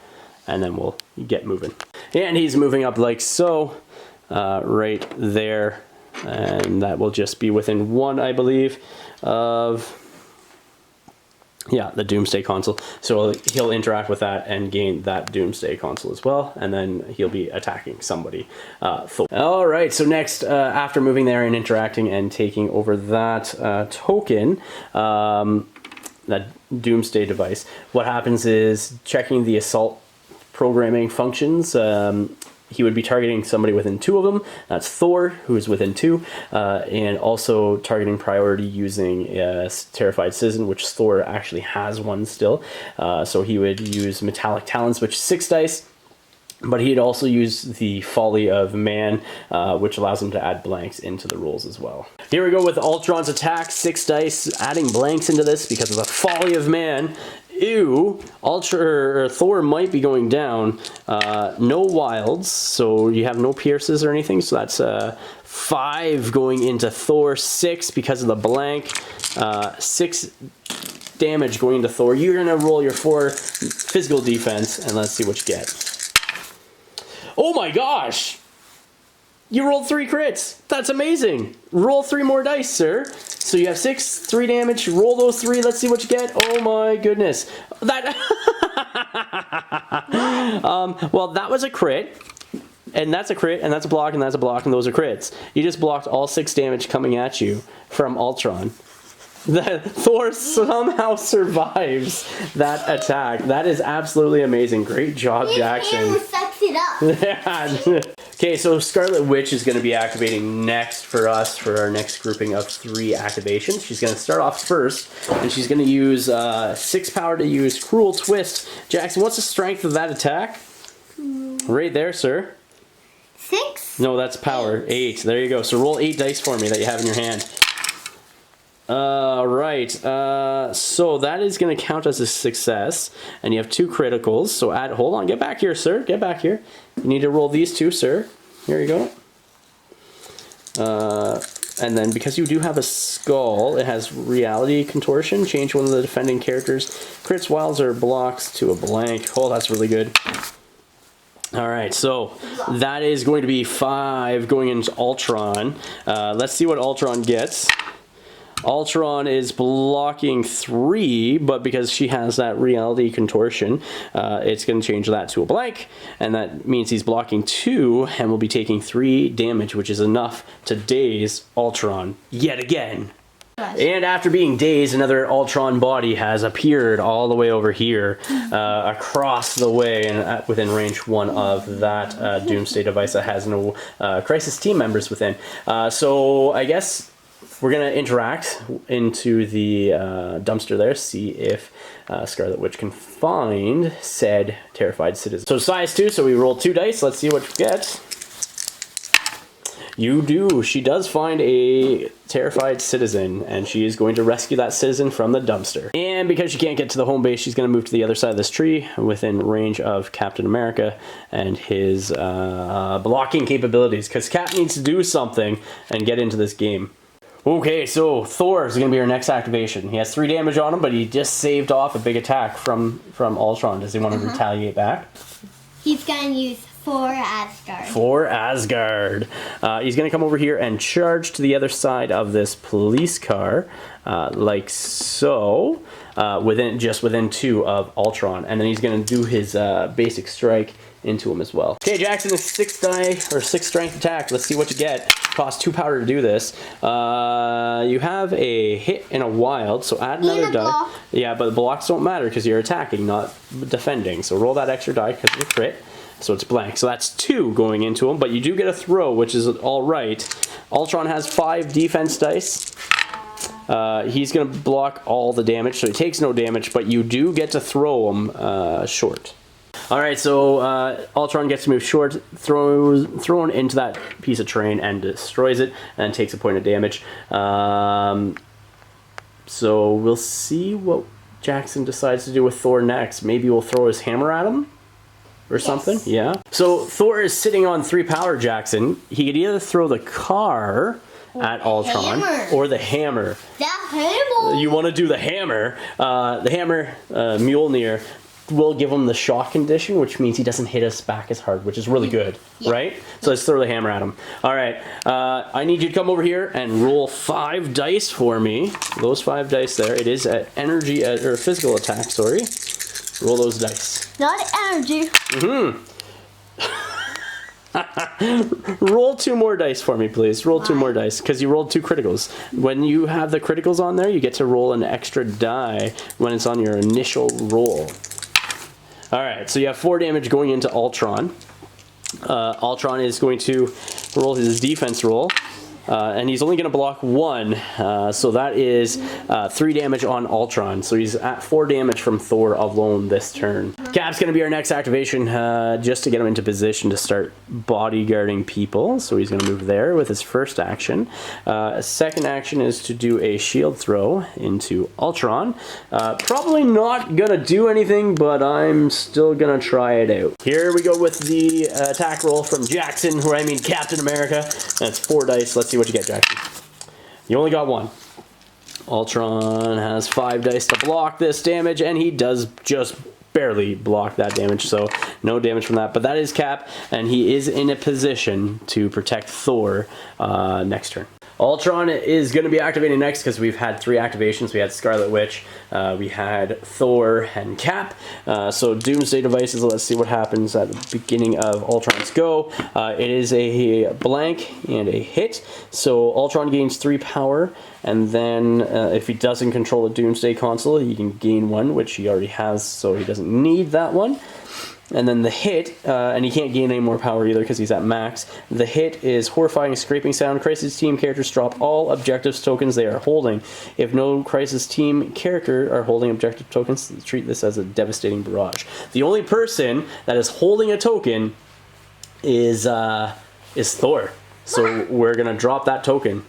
And then we'll get moving. And he's moving up like so, right there. And that will just be within 1, I believe, of... yeah, the Doomsday console. So he'll interact with that and gain that Doomsday console as well, and then he'll be attacking somebody. All right, so next, after moving there and interacting and taking over that token, that Doomsday device, what happens is checking the assault programming functions. He would be targeting somebody within 2 of them. That's Thor, who is within 2, and also targeting priority using Terrified Citizen, which Thor actually has one still. So he would use Metallic Talons, which is 6 dice, but he'd also use the Folly of Man, which allows him to add blanks into the rolls as well. Here we go with Ultron's attack, 6 dice, adding blanks into this because of the Folly of Man. Ew, Thor might be going down. No wilds, so you have no pierces or anything, so that's 5 going into Thor, 6 because of the blank, 6 damage going into Thor. You're gonna roll your 4 physical defense, and let's see what you get. Oh my gosh! You rolled 3 crits! That's amazing! Roll 3 more dice, sir. So you have 6, 3 damage, roll those 3, let's see what you get. Oh my goodness. That well, that was a crit, and that's a crit, and that's a block, and that's a block, and those are crits. You just blocked all 6 damage coming at you from Ultron. Thor somehow survives that attack. That is absolutely amazing. Great job, Jaxon. Sucks it up. Okay, so Scarlet Witch is going to be activating next for us for our next grouping of 3 activations. She's going to start off first, and she's going to use 6 power to use Cruel Twist. Jaxon, what's the strength of that attack? Right there, sir. 6? No, that's power. 8. There you go. So roll 8 dice for me that you have in your hand. Right, so that is going to count as a success, and you have 2 criticals, so hold on, get back here, sir, get back here. You need to roll these 2, sir. Here you go. And then because you do have a skull, it has reality contortion. Change one of the defending characters' crits, wilds, or blocks to a blank. Oh, that's really good. Alright, so that is going to be 5 going into Ultron. Let's see what Ultron gets. Ultron is blocking 3, but because she has that reality contortion, it's going to change that to a blank, and that means he's blocking 2 and will be taking 3 damage, which is enough to daze Ultron yet again. And after being dazed, another Ultron body has appeared all the way over here, across the way, and within range 1 of that Doomsday device that has no Crisis team members within. So I guess we're going to interact into the dumpster there, see if Scarlet Witch can find said Terrified Citizen. So size 2, so we roll 2 dice. Let's see what you get. You do. She does find a Terrified Citizen, and she is going to rescue that citizen from the dumpster. And because she can't get to the home base, she's going to move to the other side of this tree within range of Captain America and his blocking capabilities, because Cap needs to do something and get into this game. Okay, so Thor is going to be our next activation. He has 3 damage on him, but he just saved off a big attack from Ultron. Does he want to retaliate back? He's going to use 4 Asgard. 4 Asgard. He's going to come over here and charge to the other side of this police car, like so, within 2 of Ultron. And then he's going to do his basic strike into him as well. Okay, Jaxon is 6 strength attack. Let's see what you get. Costs 2 powder to do this. You have a hit and a wild, so add another die. Block. Yeah, but the blocks don't matter because you're attacking, not defending. So roll that extra die because of the crit. So it's blank. So that's 2 going into him, but you do get a throw, which is all right. Ultron has 5 defense dice. He's going to block all the damage, so he takes no damage, but you do get to throw him short. Alright, so Ultron gets to move short, thrown into that piece of terrain and destroys it, and takes a point of damage. So we'll see what Jaxon decides to do with Thor next. Maybe we'll throw his hammer at him? Or something? Yeah. So Thor is sitting on 3 power, Jaxon. He could either throw the car at Ultron or the hammer. The hammer! You want to do the hammer. The hammer, Mjolnir, will give him the shock condition, which means he doesn't hit us back as hard, which is really good, right? So let's throw the hammer at him. All right, I need you to come over here and roll 5 dice for me. Those 5 dice there. It is an energy or physical attack. Sorry. Roll those dice. Not energy. Roll 2 more dice for me, please. Roll 2 more dice, because you rolled 2 criticals. When you have the criticals on there, you get to roll an extra die when it's on your initial roll. Alright, so you have 4 damage going into Ultron. Ultron is going to roll his defense roll. And he's only going to block 1, so that is 3 damage on Ultron. So he's at 4 damage from Thor alone this turn. Cap's going to be our next activation, just to get him into position to start bodyguarding people. So he's going to move there with his first action. Second action is to do a shield throw into Ultron. Probably not going to do anything, but I'm still going to try it out. Here we go with the attack roll from Jaxon, or I mean Captain America. That's 4 dice. Let's see what you get, Jaxon. You only got 1. Ultron has 5 dice to block this damage, and he does just barely block that damage, so no damage from that. But that is Cap, and he is in a position to protect Thor next turn. Ultron is going to be activating next because we've had 3 activations. We had Scarlet Witch, we had Thor, and Cap. So Doomsday Devices, let's see what happens at the beginning of Ultron's go. It is a blank and a hit. So Ultron gains 3 power, and then if he doesn't control a Doomsday console, he can gain 1, which he already has, so he doesn't need that one. And then the hit, and he can't gain any more power either because he's at max. The hit is horrifying scraping sound. Crisis team characters drop all objectives tokens they are holding. If no Crisis team character are holding objective tokens, treat this as a devastating barrage. The only person that is holding a token is Thor. So we're gonna drop that token.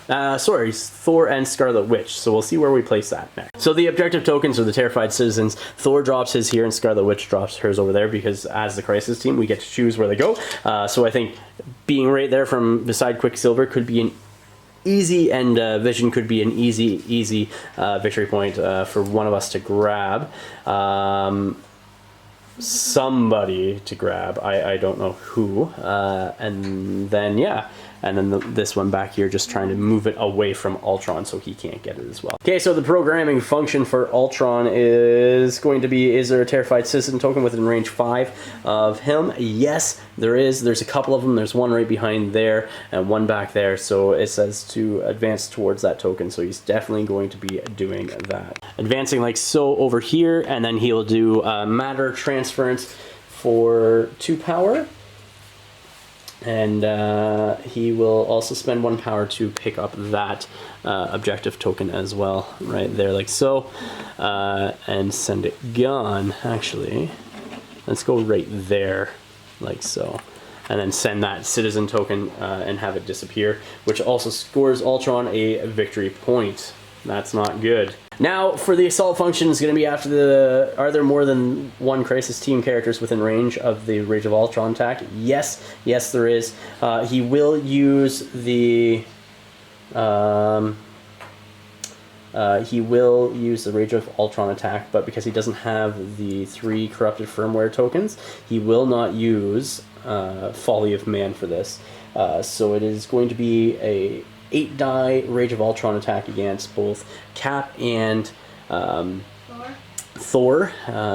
Sorry, Thor and Scarlet Witch. So we'll see where we place that next. So the objective tokens are the terrified citizens. Thor drops his here and Scarlet Witch drops hers over there because as the Crisis team, we get to choose where they go. So I think being right there from beside Quicksilver could be an easy, and Vision could be an easy victory point for one of us to grab. Somebody to grab. I don't know who. And then, yeah. And then this one back here, just trying to move it away from Ultron so he can't get it as well. Okay, so the programming function for Ultron is going to be, is there a Terrified Citizen token within range 5 of him? Yes, there is. There's a couple of them. There's one right behind there and one back there. So it says to advance towards that token. So he's definitely going to be doing that. Advancing like so over here, and then he'll do matter transference for 2 power. And he will also spend 1 power to pick up that objective token as well, right there, like so. And send it gone, actually. Let's go right there, like so. And then send that citizen token and have it disappear, which also scores Ultron a victory point. That's not good. Now, for the assault function, is going to be after the... Are there more than 1 Crisis Team characters within range of the Rage of Ultron attack? Yes. Yes, there is. He will use the He will use the Rage of Ultron attack, but because he doesn't have the 3 corrupted firmware tokens, he will not use Folly of Man for this. So it is going to be a 8-die Rage of Ultron attack against both Cap and Thor.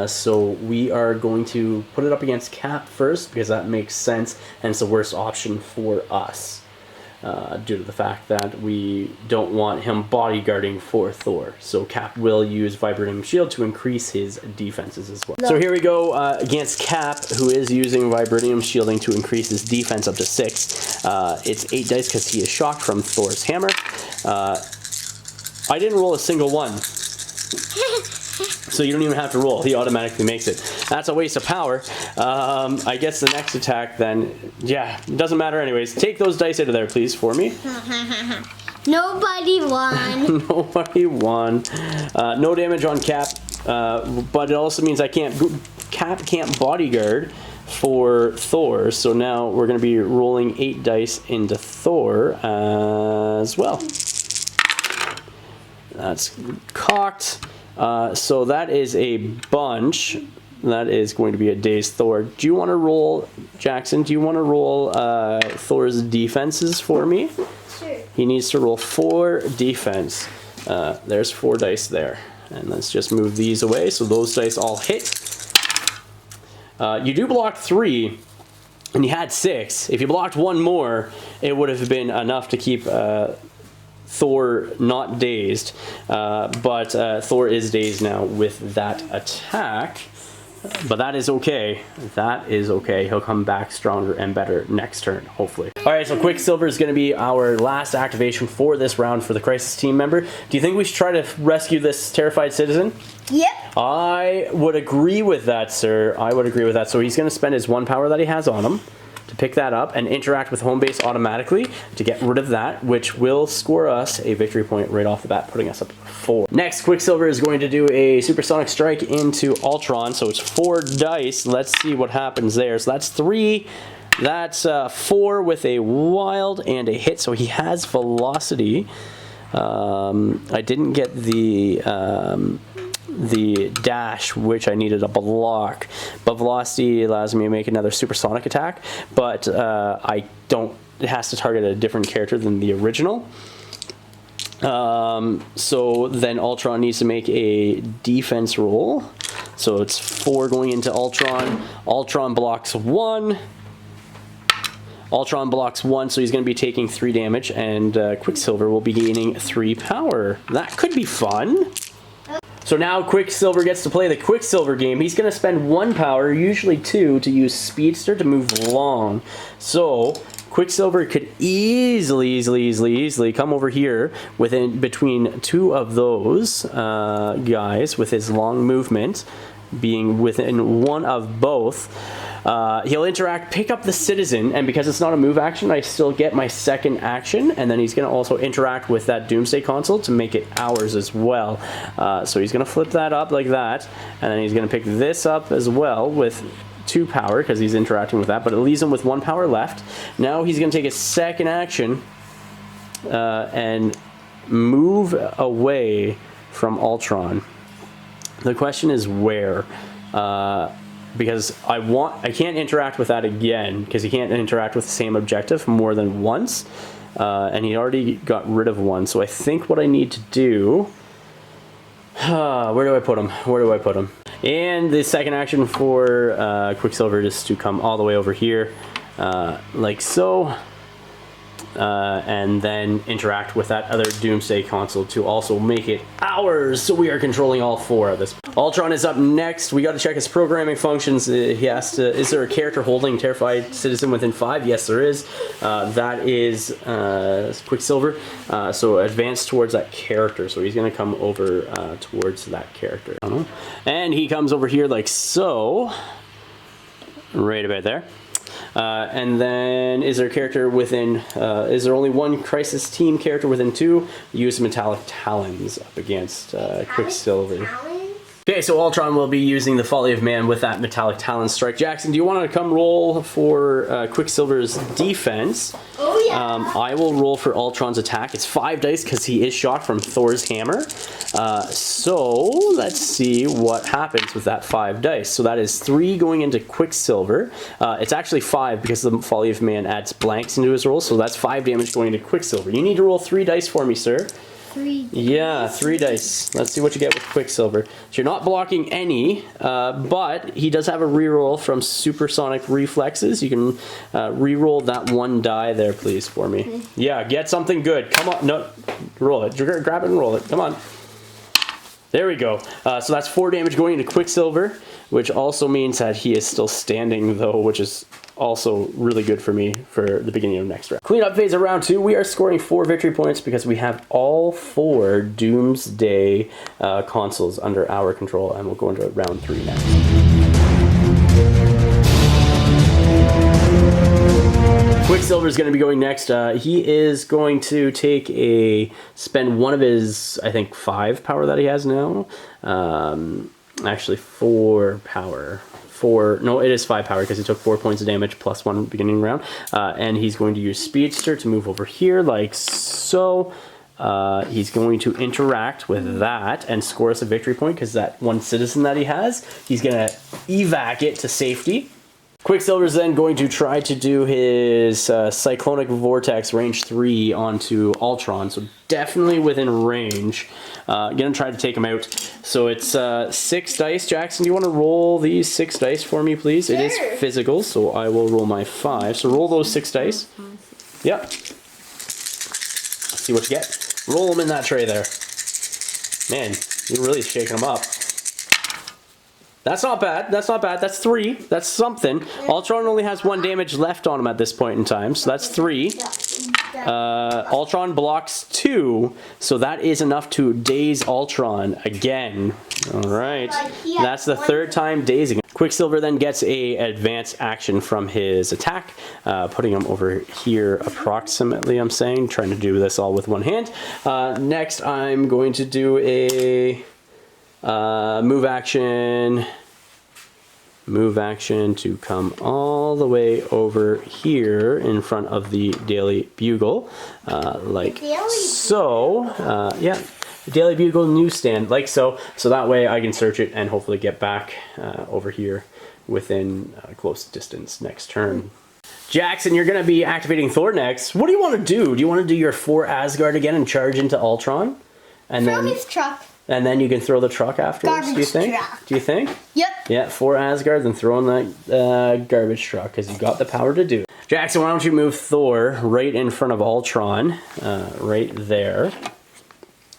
So we are going to put it up against Cap first, because that makes sense, and it's the worst option for us. Due to the fact that we don't want him bodyguarding for Thor. So Cap will use Vibranium Shield to increase his defenses as well. So here we go against Cap, who is using Vibranium Shielding to increase his defense up to 6. It's 8 dice because he is shocked from Thor's hammer. I didn't roll a single one. So you don't even have to roll. He automatically makes it. That's a waste of power. I guess the next attack then, yeah, it doesn't matter anyways. Take those dice out of there, please, for me. Nobody won. Nobody won. No damage on Cap, but it also means Cap can't bodyguard for Thor. So now we're going to be rolling 8 dice into Thor as well. That's cocked. So that is a bunch. That is going to be a dazed Thor. Do you want to roll, Jaxon? Do you want to roll Thor's defenses for me? Sure. He needs to roll 4 defense. There's 4 dice there. And let's just move these away so those dice all hit. You do block 3, and you had 6. If you blocked 1 more, it would have been enough to keep Thor not dazed, but Thor is dazed now with that attack, but that is okay. That is okay. He'll come back stronger and better next turn, hopefully. All right, so Quicksilver is going to be our last activation for this round for the Crisis team member. Do you think we should try to rescue this terrified citizen? Yep. I would agree with that, sir. I would agree with that. So he's going to spend his 1 power that he has on him to pick that up and interact with home base automatically to get rid of that, which will score us a victory point right off the bat, putting us up 4. Next, Quicksilver is going to do a supersonic strike into Ultron, so it's 4 dice. Let's see what happens there. So that's 3. That's 4 with a wild and a hit, so he has velocity. I didn't get the dash, which I needed a block, but velocity allows me to make another supersonic attack, but I don't, it has to target a different character than the original. So then Ultron needs to make a defense roll, so it's 4 going into Ultron. Ultron blocks 1. Ultron blocks 1, so he's going to be taking 3 damage, and Quicksilver will be gaining 3 power. That could be fun. So now Quicksilver gets to play the Quicksilver game. He's going to spend 1 power, usually 2, to use Speedster to move long. So Quicksilver could easily come over here between 2 of those guys with his long movement, being within 1 of both. He'll interact, pick up the citizen, and because it's not a move action, I still get my second action, and then he's going to also interact with that Doomsday console to make it ours as well. So he's going to flip that up like that, and then he's going to pick this up as well with 2 power because he's interacting with that, but it leaves him with 1 power left. Now he's going to take his second action and move away from Ultron. The question is where? Because I can't interact with that again, because he can't interact with the same objective more than once, and he already got rid of 1. So I think what I need to do, where do I put him? And the second action for Quicksilver is to come all the way over here, like so. And then interact with that other Doomsday console to also make it ours. So we are controlling all 4 of this. Ultron is up next. We got to check his programming functions. He has to. Is there a character holding Terrified Citizen within 5? Yes, there is. That is Quicksilver. So advance towards that character. So he's going to come over towards that character. And he comes over here like so. Right about there. And then, is there a character within, is there only 1 Crisis team character within 2? Use Metallic Talons up against Quicksilver. Okay, so Ultron will be using the Folly of Man with that Metallic Talon strike. Jaxon, do you want to come roll for Quicksilver's defense? Oh I will roll for Ultron's attack. It's 5 dice because he is shot from Thor's hammer. So let's see what happens with that 5 dice. So that is 3 going into Quicksilver. It's actually 5 because the Folly of Man adds blanks into his roll. So that's 5 damage going into Quicksilver. You need to roll 3 dice for me, sir. 3 dice. Yeah, 3 dice. Let's see what you get with Quicksilver. So you're not blocking any, but he does have a reroll from Supersonic Reflexes. You can reroll that 1 die there, please, for me. Okay. Yeah, get something good. Come on. No, roll it. Grab it and roll it. Come on. There we go. So that's 4 damage going into Quicksilver, which also means that he is still standing, though, which is also really good for me for the beginning of next round. Cleanup phase of round 2. We are scoring 4 victory points because we have all 4 Doomsday consoles under our control, and we'll go into round 3 next. Quicksilver is going to be going next. He is going to spend one of his, I think, 5 power that he has now. Actually, 4 power. No, it is 5 power because he took 4 points of damage plus 1 beginning round. And he's going to use Speedster to move over here like so. He's going to interact with that and score us a victory point because that 1 citizen that he has, he's going to evac it to safety. Quicksilver's then going to try to do his Cyclonic Vortex range 3 onto Ultron, so definitely within range. Gonna try to take him out. So it's 6 dice. Jaxon, do you want to roll these 6 dice for me, please? Sure. It is physical, so I will roll my 5. So roll those 6 dice. Yep. Let's see what you get. Roll them in that tray there. Man, you're really shaking them up. That's not bad. That's not bad. That's 3. That's something. Ultron only has 1 damage left on him at this point in time, so that's 3. Ultron blocks 2, so that is enough to daze Ultron again. All right. That's the 3rd time dazing. Quicksilver then gets a advanced action from his attack, putting him over here approximately, I'm saying. Trying to do this all with 1 hand. Next, I'm going to do a move action to come all the way over here in front of the Daily Bugle, like so. Yeah, the Daily Bugle newsstand, like so. So that way I can search it and hopefully get back over here within close distance next turn. Jaxon, you're going to be activating Thor next. What do you want to do? Do you want to do your 4 Asgard again and charge into Ultron? And then his truck. And then you can throw the truck afterwards, garbage do you think? Truck. Do you think? Yep. Yeah, 4 Asgards and throw in that garbage truck because you've got the power to do it. Jaxon, why don't you move Thor right in front of Ultron, right there.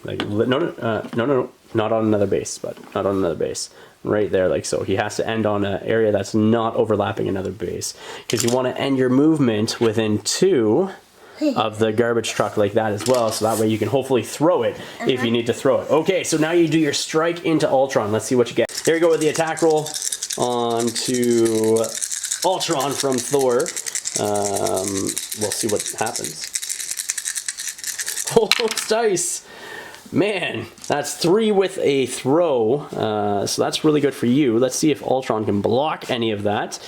Like, no, not on another base, but not on another base. Right there, like so. He has to end on an area that's not overlapping another base because you want to end your movement within 2 of the garbage truck like that as well, so that way you can hopefully throw it if you need to throw it. Okay, so now you do your strike into Ultron. Let's see what you get. There you go with the attack roll onto Ultron from Thor. We'll see what happens. Oh, it's dice. Man, that's 3 with a throw, so that's really good for you. Let's see if Ultron can block any of that.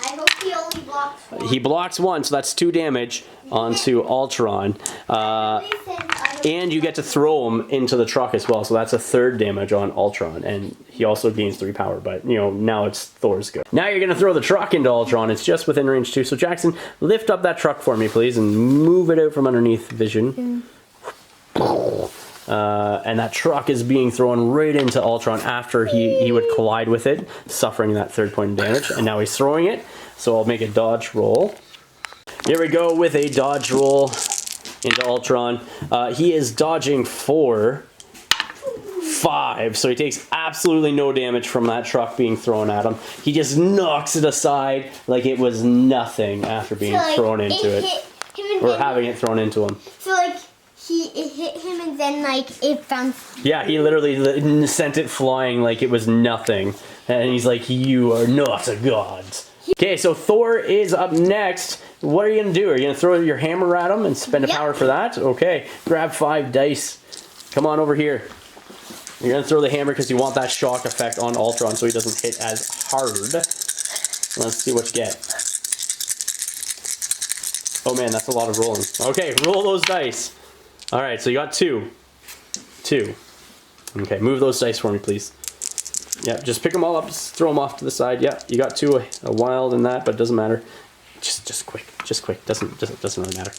I hope he only blocks 1. He blocks 1, so that's 2 damage onto Ultron. And you get to throw him into the truck as well, so that's a 3rd damage on Ultron. And he also gains 3 power, but, you know, now it's Thor's good. Now you're going to throw the truck into Ultron. It's just within range 2. So, Jaxon, lift up that truck for me, please, and move it out from underneath vision. And that truck is being thrown right into Ultron after he would collide with it, suffering that 3rd point of damage. And now he's throwing it, so I'll make a dodge roll. Here we go with a dodge roll into Ultron. He is dodging 4, 5, so he takes absolutely no damage from that truck being thrown at him. He just knocks it aside like it was nothing after being thrown into it. Or having it thrown into him. So it hit him and then it bounced. Yeah, he literally sent it flying like it was nothing. And he's like, you are not a god. Okay, so Thor is up next. What are you going to do? Are you going to throw your hammer at him and spend a power for that? Okay, grab 5 dice. Come on over here. You're going to throw the hammer because you want that shock effect on Ultron so he doesn't hit as hard. Let's see what you get. Oh man, that's a lot of rolling. Okay, roll those dice. All right, so you got 2. 2. Okay, move those dice for me, please. Yeah, just pick them all up, just throw them off to the side. Yeah, you got 2, a wild and that, but it doesn't matter. Just quick, doesn't really matter.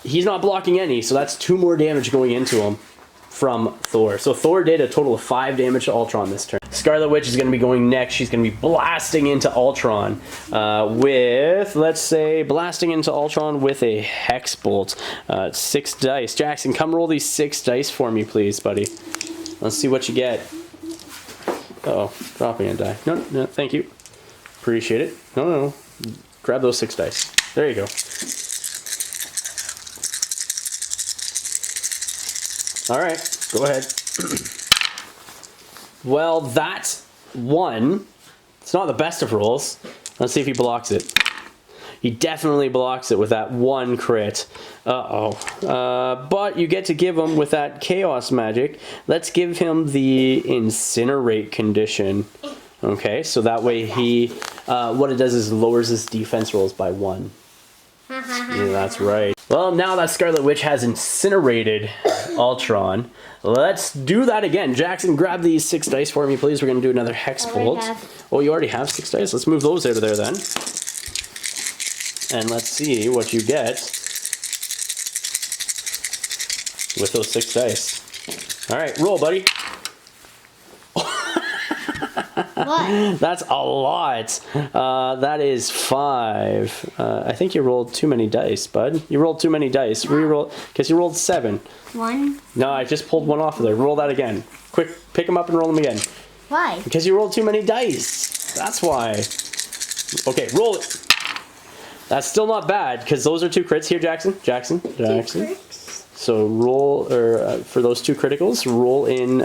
He's not blocking any, so that's 2 more damage going into him from Thor. So Thor did a total of 5 damage to Ultron this turn. Scarlet Witch is going to be going next. She's going to be blasting into Ultron with, let's say, blasting into Ultron with a Hex Bolt. 6 dice. Jaxon, come roll these 6 dice for me, please, buddy. Let's see what you get. Uh-oh, dropping a die. No, no, thank you. Appreciate it. No. Grab those 6 dice. There you go. All right, go ahead. Well, that's 1. It's not the best of rolls. Let's see if he blocks it. He definitely blocks it with that 1 crit. But you get to give him with that chaos magic. Let's give him the incinerate condition. Okay, so that way he, what it does is lowers his defense rolls by 1. Yeah, that's right. Well, now that Scarlet Witch has incinerated Ultron, let's do that again. Jaxon, grab these 6 dice for me, please. We're going to do another Hex Bolt. Oh, you already have 6 dice? Let's move those out of there then. And let's see what you get with those 6 dice. All right, roll, buddy. What? That's a lot. That is 5. I think you rolled too many dice, bud. You rolled too many dice. Reroll, because you rolled 7. 1. No, I just pulled 1 off of there. Roll that again. Quick, pick them up and roll them again. Why? Because you rolled too many dice. That's why. Okay, roll it. That's still not bad, because those are 2 crits here, Jaxon. Jaxon. So roll, or for those 2 criticals, roll in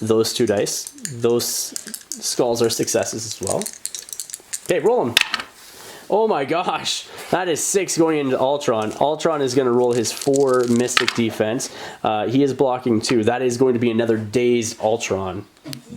those 2 dice. Those skulls are successes as well. Okay, roll them. Oh my gosh, that is 6 going into Ultron. Ultron is going to roll his 4 Mystic defense. He is blocking 2. That is going to be another dazed Ultron.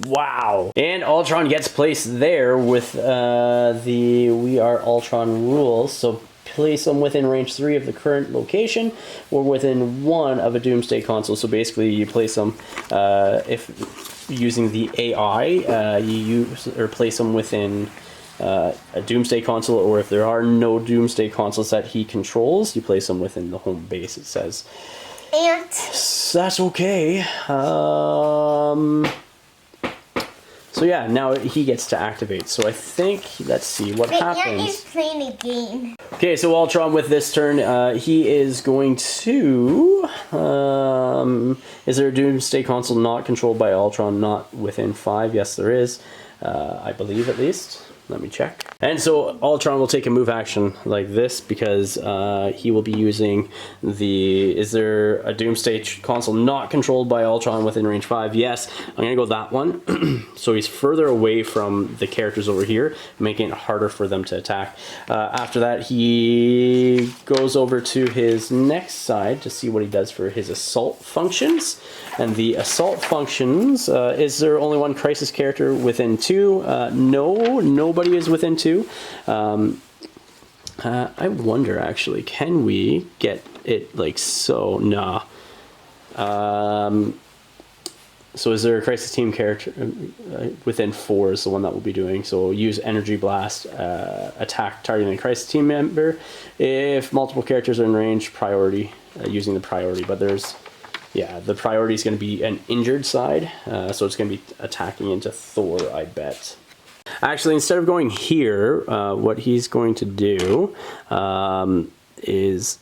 Wow. And Ultron gets placed there with the We Are Ultron rules. So place them within range 3 of the current location or within 1 of a Doomsday console. So basically you place them, if using the AI, you use or place them within a Doomsday console, or if there are no Doomsday consoles that he controls, you place them within the home base, it says. And that's okay. So yeah, now he gets to activate. So I think, let's see what happens. Ant is playing a game. Okay, so Ultron with this turn, he is going to... is there a Doomsday console not controlled by Ultron, not within 5? Yes, there is. I believe at least. Let me check. And so Ultron will take a move action like this because he will be using the... Is there a Doomsday console not controlled by Ultron within range 5? Yes. I'm going to go that one. So he's further away from the characters over here, making it harder for them to attack. After that, he goes over to his next side to see what he does for his assault functions. And the assault functions, is there only 1 crisis character within 2? No, nobody is within 2. I wonder actually, can we get it like so? Nah. So is there a crisis team character within 4 is the one that we'll be doing. So use energy blast, attack targeting a crisis team member. If multiple characters are in range, priority, using the priority, but there's... Yeah, the priority is going to be an injured side, so it's going to be attacking into Thor, I bet. Actually, instead of going here, what he's going to do is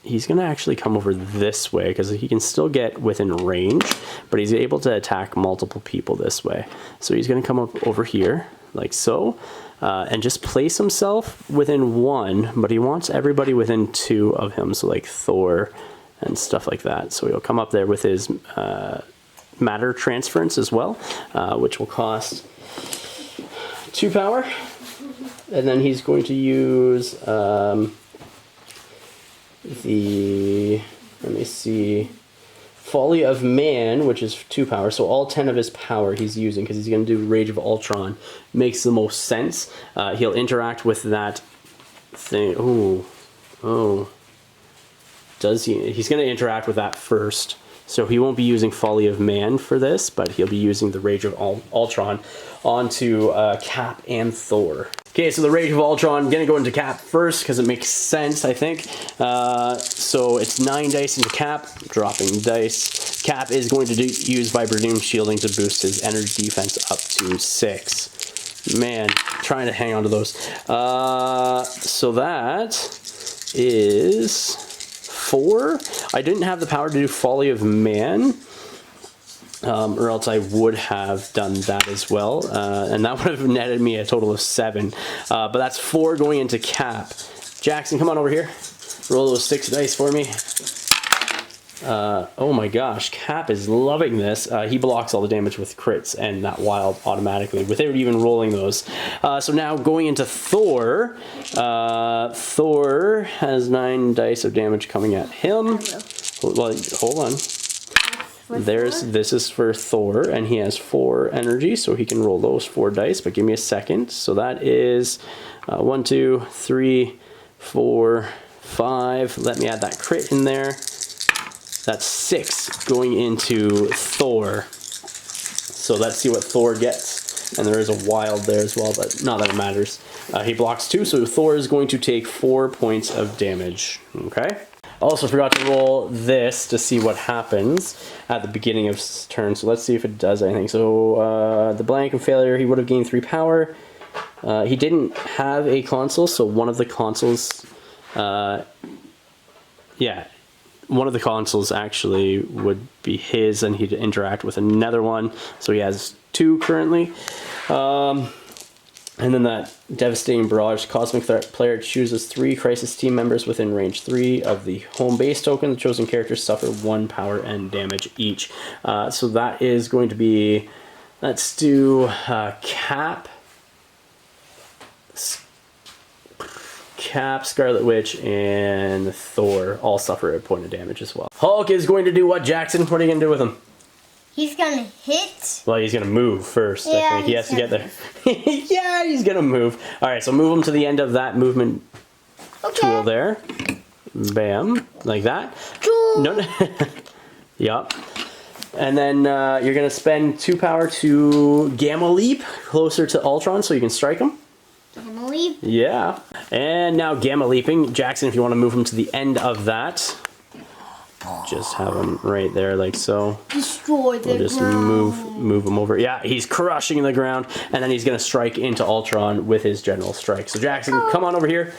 he's going to actually come over this way because he can still get within range, but he's able to attack multiple people this way. So he's going to come up over here, like so, and just place himself within 1, but he wants everybody within 2 of him, so like Thor and stuff like that. So he'll come up there with his matter transference as well, which will cost 2 power. And then he's going to use the, let me see, Folly of Man, which is 2 power. So all 10 of his power he's using because he's going to do Rage of Ultron. Makes the most sense. He'll interact with that thing. Oh. Does he? He's going to interact with that first. So he won't be using Folly of Man for this, but he'll be using the Rage of Ultron onto Cap and Thor. Okay, so the Rage of Ultron, going to go into Cap first because it makes sense, I think. So it's 9 dice into Cap, dropping dice. Cap is going to use Vibranium Shielding to boost his energy defense up to 6. Man, trying to hang on to those. So that is 4. I didn't have the power to do Folly of Man, or else I would have done that as well, and that would have netted me a total of 7. But that's 4 going into Cap. Jaxon, come on over here. Roll those 6 dice for me. Oh my gosh, Cap is loving this. He blocks all the damage with crits and that wild automatically without even rolling those. So now going into Thor. Thor has 9 dice of damage coming at him. Well, hold on. This is for Thor, and he has 4 energy, so he can roll those 4 dice, but give me a second. So that is 1, 2, 3, 4, 5. Let me add that crit in there. That's 6 going into Thor. So let's see what Thor gets. And there is a wild there as well, but not that it matters. He blocks 2, so Thor is going to take 4 points of damage. Okay? Also forgot to roll this to see what happens at the beginning of his turn. So let's see if it does anything. So the blank and failure, he would have gained 3 power. He didn't have a console, so one of the consoles, one of the consoles actually would be his, and he'd interact with another one. So he has 2 currently. And then that devastating barrage, Cosmic Threat player chooses 3 Crisis team members within range 3 of the home base token. The chosen characters suffer 1 power and damage each. So that is going to be, let's do Cap, Scarlet Witch, and Thor all suffer a point of damage as well. Hulk is going to do what, Jaxon? What are you going to do with him? He's gonna hit. Well, he's gonna move first. Yeah, I think he has to get there. Yeah, he's gonna move. All right, so move him to the end of that movement tool there. Bam, like that. Cool. No. Yup. And then you're gonna spend 2 power to Gamma Leap closer to Ultron, so you can strike him. Gamma Leap. Yeah. And now Gamma Leaping, Jaxon, if you want to move him to the end of that. Just have him right there, like so. Destroy the we'll just ground. move him over. Yeah, he's crushing the ground, and then he's gonna strike into Ultron with his general strike. So Jaxon, come on over here.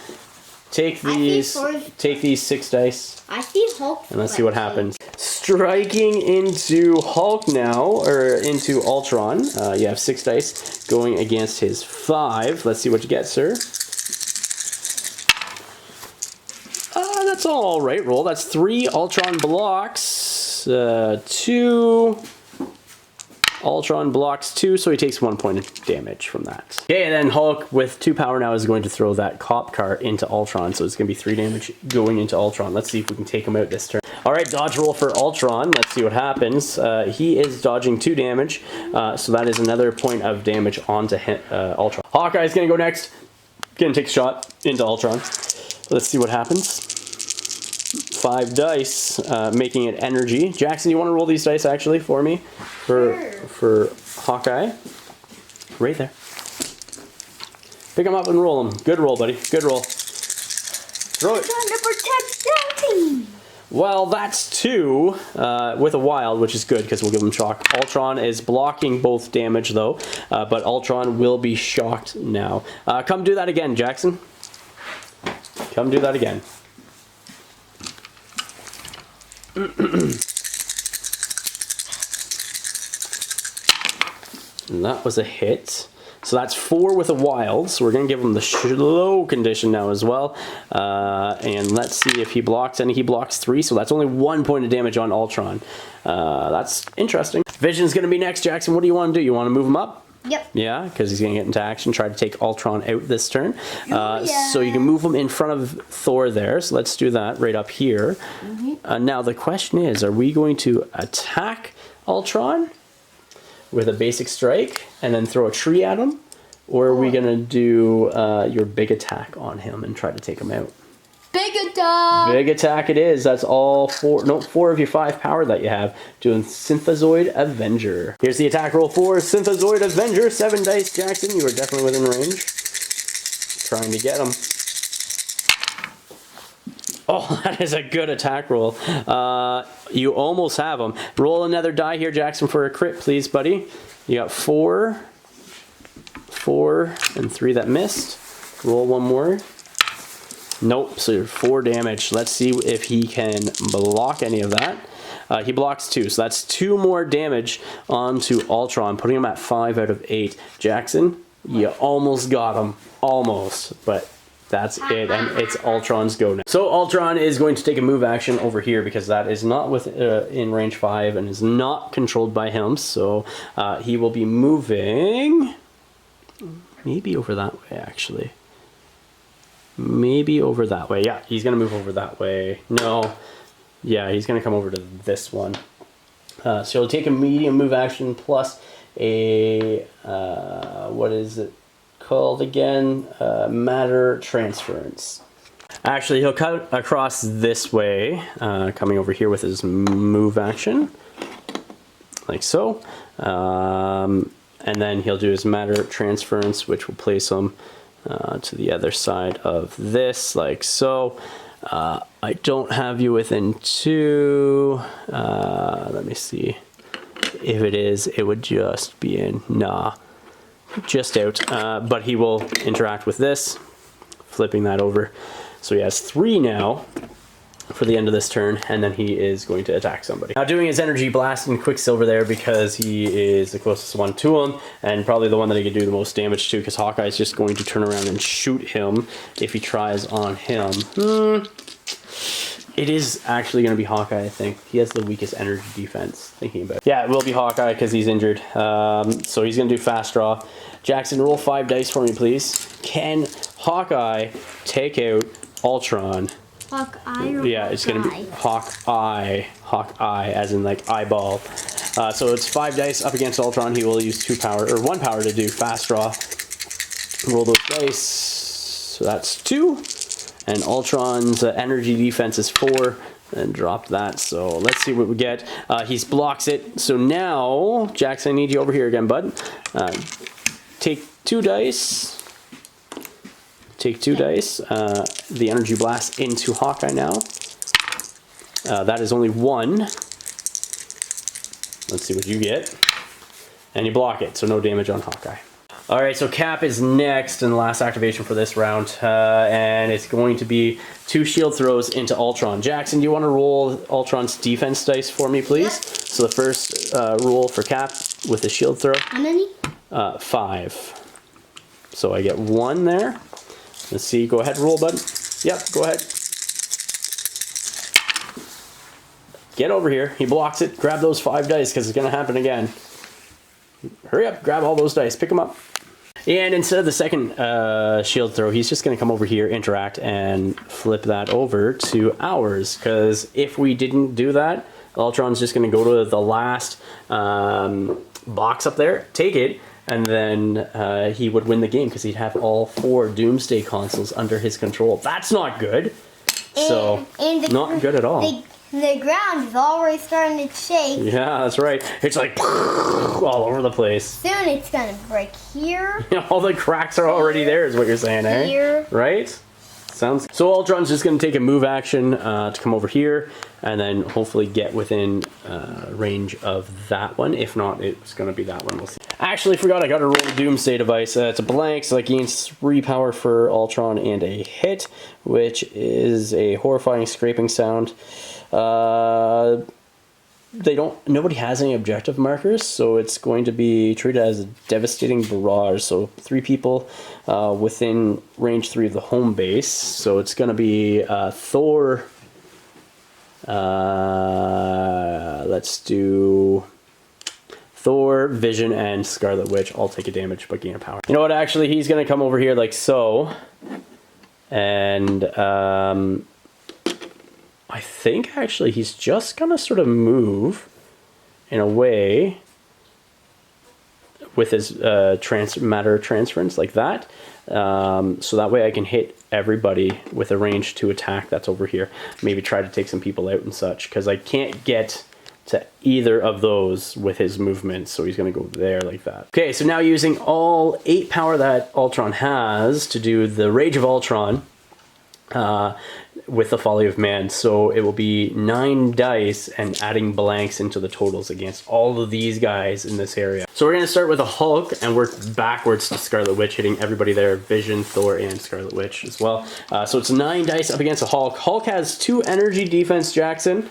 Take these 6 dice. I see Hulk. And let's see what happens. Striking into Hulk now, or into Ultron. You have 6 dice going against his 5. Let's see what you get, sir. That's all right roll. That's 3 Ultron blocks, 2 Ultron blocks 2, so he takes 1 point of damage from that. Okay, and then Hulk with 2 power now is going to throw that cop car into Ultron, so it's going to be 3 damage going into Ultron. Let's see if we can take him out this turn. All right, dodge roll for Ultron. Let's see what happens. He is dodging 2 damage, so that is another point of damage onto Ultron. Hawkeye's going to go next. Going to take a shot into Ultron. Let's see what happens. 5 dice, making it energy. Jaxon, you want to roll these dice actually for me? For Hawkeye. Right there. Pick them up and roll them. Good roll, buddy. Good roll. Throw it. Trying to protect Delty. Well, that's 2 with a wild, which is good because we'll give him shock. Ultron is blocking both damage though, but Ultron will be shocked now. Come do that again, Jaxon. Come do that again. And that was a hit. So that's 4 with a wild. So we're going to give him the slow condition now as well. And let's see if he blocks any. He blocks 3, so that's only 1 point of damage on Ultron. That's interesting. Vision's going to be next, Jaxon. What do you want to do? You want to move him up? Yep. Yeah, because he's going to get into action, try to take Ultron out this turn. So you can move him in front of Thor there. So let's do that right up here. Now the question is, are we going to attack Ultron with a basic strike and then throw a tree at him? or are we gonna do your big attack on him and try to take him out? Big attack! Big attack it is. That's all four of your 5 power that you have. Doing Synthozoid Avenger. Here's the attack roll for Synthozoid Avenger. 7 dice, Jackson. You are definitely within range. Trying to get him. Oh, that is a good attack roll. You almost have him. Roll another die here, Jackson, for a crit, please, buddy. You got 4, 4, and 3 that missed. Roll one more. Nope, so 4 damage. Let's see if he can block any of that. He blocks 2, so that's 2 more damage onto Ultron, putting him at 5 out of 8. Jackson, you almost got him. Almost, but that's it, and it's Ultron's go now. So Ultron is going to take a move action over here because that is not in range 5 and is not controlled by him, so he will be moving maybe over that way, actually. Maybe over that way. Yeah, he's going to move over that way. No. Yeah, he's going to come over to this one. So he'll take a medium move action plus a, what is it called again? Matter transference. Actually, he'll cut across this way, coming over here with his move action. Like so. And then he'll do his matter transference, which will place him to the other side of this, like so. I don't have you within 2. Let me see. If it is, it would just be in. Nah. Just out. But he will interact with this. Flipping that over. So he has 3 now for the end of this turn, and then he is going to attack somebody. Now doing his energy blast and Quicksilver there because he is the closest one to him and probably the one that he could do the most damage to, because Hawkeye is just going to turn around and shoot him if he tries on him. It is actually going to be Hawkeye, I think. He has the weakest energy defense, thinking about it. Yeah, it will be Hawkeye because he's injured. So he's going to do fast draw. Jackson, roll 5 dice for me, please. Can Hawkeye take out Ultron? Hawkeye or yeah, it's going to be Hawkeye. Hawkeye, as in like eyeball. So it's 5 dice up against Ultron. He will use 2 power, or 1 power to do fast draw. Roll those dice. So that's 2. And Ultron's energy defense is 4. And dropped that. So let's see what we get. He blocks it. So now, Jackson, I need you over here again, bud. Take 2 dice. Take 2 dice. The energy blast into Hawkeye now. That is only 1. Let's see what you get. And you block it, so no damage on Hawkeye. Alright, so Cap is next and the last activation for this round. And it's going to be 2 shield throws into Ultron. Jackson, do you want to roll Ultron's defense dice for me, please? Yep. So the first roll for Cap with a shield throw. How many? 5. So I get 1 there. Let's see. Go ahead, roll, bud. Yep, go ahead. Get over here. He blocks it. Grab those 5 dice because it's going to happen again. Hurry up. Grab all those dice. Pick them up. And instead of the second shield throw, he's just going to come over here, interact, and flip that over to ours. Because if we didn't do that, Ultron's just going to go to the last box up there, take it, and then he would win the game because he'd have all 4 Doomsday consoles under his control. That's not good. And not good at all. The ground is already starting to shake. Yeah, that's right. It's like all over the place. Soon it's going to break here. All the cracks are already there is what you're saying, eh? Here. Right? Sounds. So Ultron's just going to take a move action to come over here and then hopefully get within range of that one. If not, it's going to be that one. We'll see. Actually, forgot I got to roll the Doomsday device. It's a blank, so that gains 3 power for Ultron and a hit, which is a horrifying scraping sound. Nobody has any objective markers, so it's going to be treated as a devastating barrage. So 3 people within range 3 of the home base. So it's going to be Thor. Let's do Thor, Vision, and Scarlet Witch all take a damage but gain a power. You know what? Actually, he's going to come over here like so, and I think actually he's just gonna sort of move in a way with his matter transference like that. So that way I can hit everybody with a range 2 attack that's over here. Maybe try to take some people out and such, because I can't get to either of those with his movement, so he's going to go there like that. Okay, so now using all 8 power that Ultron has to do the Rage of Ultron with the Folly of Man. So it will be 9 dice and adding blanks into the totals against all of these guys in this area. So we're going to start with a Hulk and work backwards to Scarlet Witch, hitting everybody there, Vision, Thor, and Scarlet Witch as well. So it's 9 dice up against a Hulk. Hulk has 2 energy defense, Jaxon.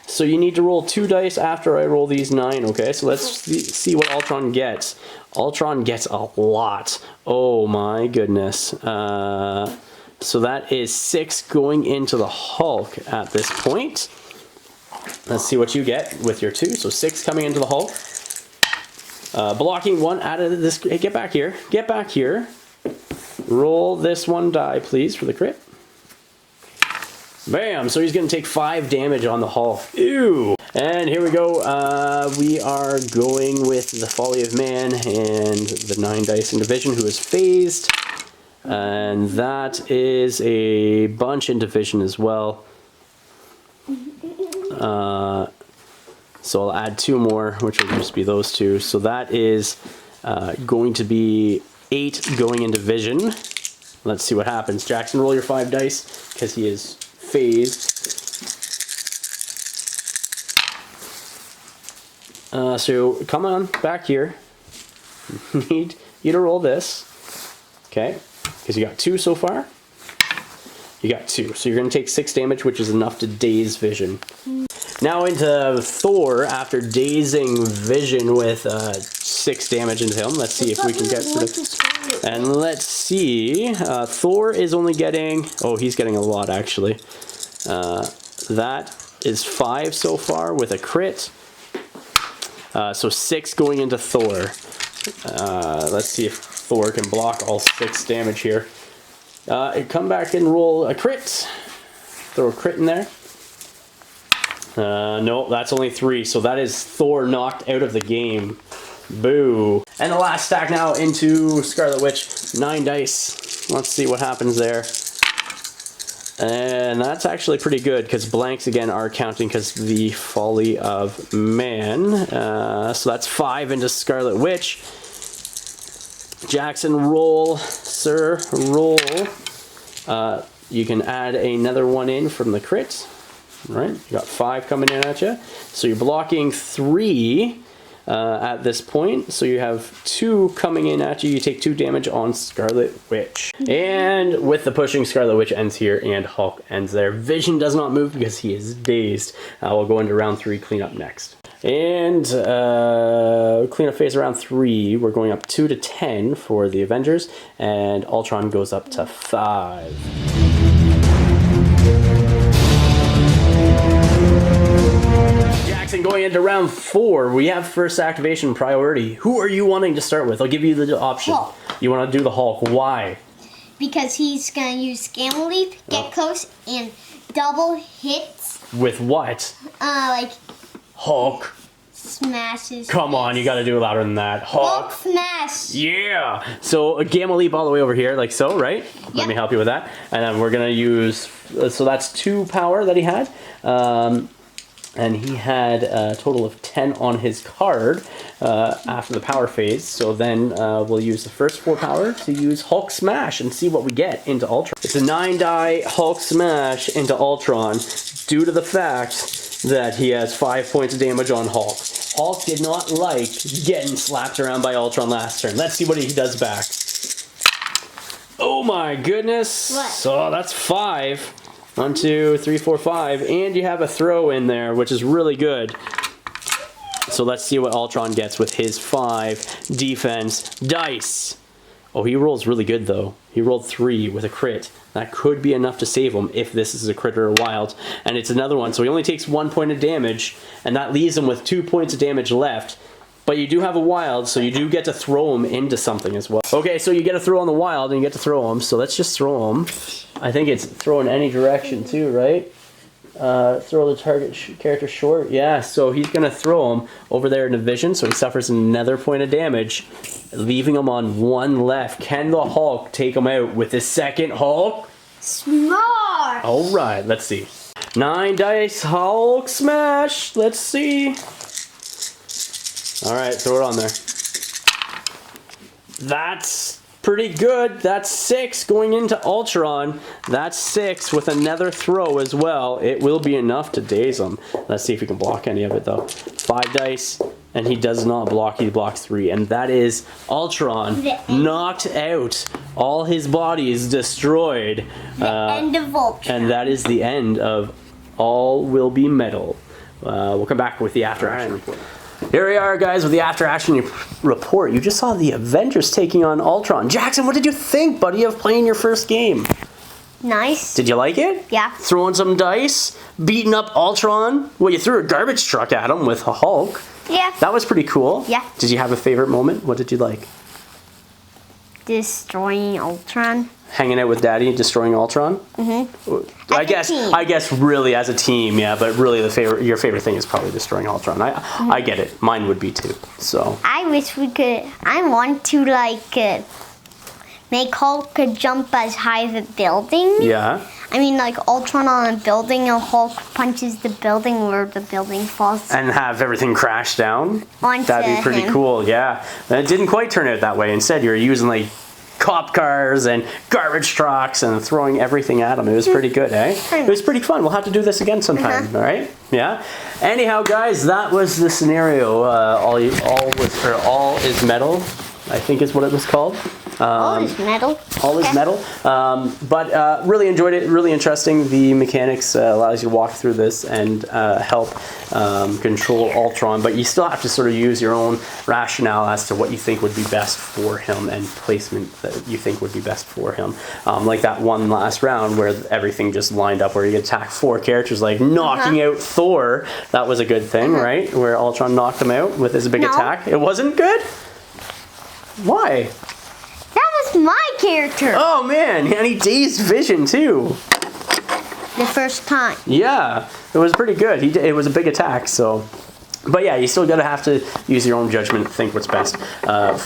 So you need to roll 2 dice after I roll these 9, okay? So let's see what Ultron gets. Ultron gets a lot. Oh my goodness. So that is 6 going into the Hulk at this point. Let's see what you get with your 2. So 6 coming into the Hulk. Blocking 1 out of this. Hey, get back here. Get back here. Roll this 1 die, please, for the crit. Bam! So he's going to take 5 damage on the Hulk. Ew! And here we go. We are going with the Folly of Man and the 9 dice into Vision, who is phased. And that is a bunch into Vision as well. So I'll add 2 more, which will just be those 2. So that is going to be 8 going into Vision. Let's see what happens. Jaxon, roll your 5 dice, because he is phased. So come on back here. Need you to roll this. Okay, because you got 2 so far. You got 2, so you're going to take 6 damage, which is enough to daze Vision. Now into Thor, after dazing Vision with 6 damage into him. Let's see if we can get rid of. And let's see. Thor is only getting. Oh, he's getting a lot actually. That is 5 so far with a crit. So 6 going into Thor. Let's see if Thor can block all 6 damage here. Come back and roll a crit. Throw a crit in there. No, that's only 3. So that is Thor knocked out of the game. Boo. And the last stack now into Scarlet Witch. 9 dice. Let's see what happens there. And that's actually pretty good, because blanks again are counting because the Folly of Man. So that's 5 into Scarlet Witch. Jaxon, roll, sir, roll. You can add another 1 in from the crit. All right, you got 5 coming in at you. So you're blocking 3 at this point. So you have 2 coming in at you. You take 2 damage on Scarlet Witch. And with the pushing, Scarlet Witch ends here and Hulk ends there. Vision does not move because he is dazed. We'll go into round 3, clean up next. And cleanup phase around 3. We're going up 2 to 10 for the Avengers, and Ultron goes up to 5. Jaxon, going into round 4, we have first activation priority. Who are you wanting to start with? I'll give you the option. Hulk. You want to do the Hulk. Why? Because he's going to use Scammer Leap, get close, and double hits. With what? Like Hulk. Smashes. Come on, you got to do it louder than that. Hulk. Hulk smash. Yeah. So a Gamma Leap all the way over here, like so, right? Yep. Let me help you with that. And then we're going to use, so that's 2 power that he had. And he had a total of 10 on his card after the power phase. So then we'll use the first 4 power to use Hulk Smash and see what we get into Ultron. It's a 9 die Hulk Smash into Ultron due to the fact that he has 5 points of damage on Hulk. Hulk did not like getting slapped around by Ultron last turn. Let's see what he does back. Oh my goodness. What? So that's 5. 1, 2, 3, 4, 5. And you have a throw in there, which is really good. So let's see what Ultron gets with his 5 defense dice. Oh, he rolls really good though. He rolled 3 with a crit. That could be enough to save him if this is a crit or a wild. And it's another one, so he only takes 1 point of damage, and that leaves him with 2 points of damage left. But you do have a wild, so you do get to throw him into something as well. Okay, so you get to throw on the wild, and you get to throw him, so let's just throw him. I think it's throw in any direction too, right? Throw the target character short. Yeah, so he's going to throw him over there in the vision, so he suffers another point of damage, leaving him on one left. Can the Hulk take him out with his second Hulk? Smart! All right, let's see. 9 dice, Hulk smash. Let's see. All right, throw it on there. That's pretty good. That's 6 going into Ultron. That's 6 with another throw as well. It will be enough to daze him. Let's see if we can block any of it though. 5 dice, and he does not block. He blocks 3, and that is Ultron knocked out. All his body is destroyed. The end of Ultron. And that is the end of All Will Be Metal. We'll come back with the after action report. Here we are, guys, with the after action report. You just saw the Avengers taking on Ultron. Jaxon, what did you think, buddy, of playing your first game? Nice. Did you like it? Yeah. Throwing some dice, beating up Ultron. Well, you threw a garbage truck at him with a Hulk. Yeah. That was pretty cool. Yeah. Did you have a favorite moment? What did you like? Destroying Ultron. Hanging out with Daddy, destroying Ultron. Mm-hmm. I guess really as a team, yeah. But really, your favorite thing is probably destroying Ultron. I get it. Mine would be too. So I wish we could. I want to make Hulk jump as high as a building. yeah. I mean, like Ultron on a building, and Hulk punches the building where the building falls. And have everything crash down. Onto That'd be pretty him. cool. Yeah. And it didn't quite turn out that way. Instead, you're using like cop cars and garbage trucks and throwing everything at them. It was pretty good, eh? It was pretty fun. We'll have to do this again sometime, all right? Yeah? Anyhow, guys, that was the scenario. All is metal, I think is what it was called. All is metal. All is metal. But really enjoyed it. Really interesting. The mechanics allows you to walk through this and help control Ultron. But you still have to sort of use your own rationale as to what you think would be best for him and placement that you think would be best for him. Like that one last round where everything just lined up where you could attack 4 characters, like knocking out Thor. That was a good thing, right? Where Ultron knocked him out with his big attack. It wasn't good? Why? That was my character. Oh man, and he dazed Vision too. The first time. Yeah, it was pretty good. It was a big attack, so. But yeah, you still gotta have to use your own judgment, think what's best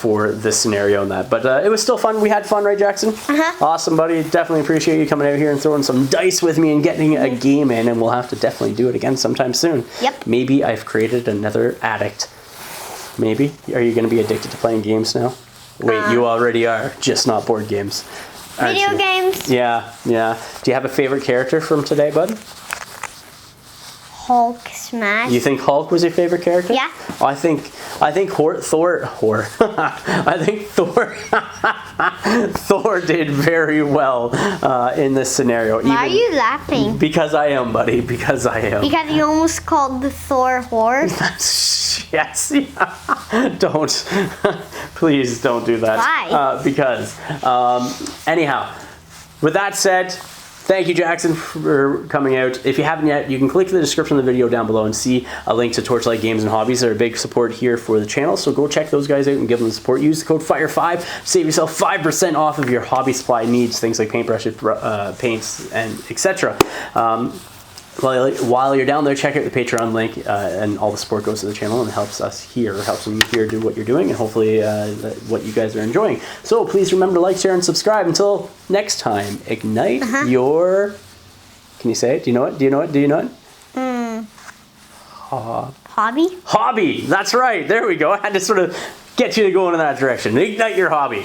for this scenario and that. But it was still fun. We had fun, right, Jaxon? Awesome, buddy. Definitely appreciate you coming out here and throwing some dice with me and getting a game in. And we'll have to definitely do it again sometime soon. Yep. Maybe I've created another addict. Maybe. Are you gonna be addicted to playing games now? Wait, you already are, just not board games. Video games. Yeah, yeah. Do you have a favorite character from today, bud? Hulk smash. You think Hulk was your favorite character? Yeah. I think Thor. I think Thor did very well in this scenario. Why are you laughing? Because I am, buddy. Because I am. Because you almost called the Thor horse. Yes. Yeah. Don't. Please don't do that. Why? Because. Anyhow, with that said. Thank you, Jaxon, for coming out. If you haven't yet, you can click the description of the video down below and see a link to Torchlight Games and Hobbies. They're a big support here for the channel, so go check those guys out and give them the support. Use the code FIRE5, save yourself 5% off of your hobby supply needs, things like paintbrushes, paints, and etc. While you're down there, check out the Patreon link, and all the support goes to the channel and helps us here, helps me here do what you're doing, and hopefully what you guys are enjoying. So please remember to like, share, and subscribe. Until next time, ignite your... Can you say it? Do you know it? Do you know it? Do you know it? Hobby? Hobby! That's right. There we go. I had to sort of get you to go in that direction. Ignite your hobby.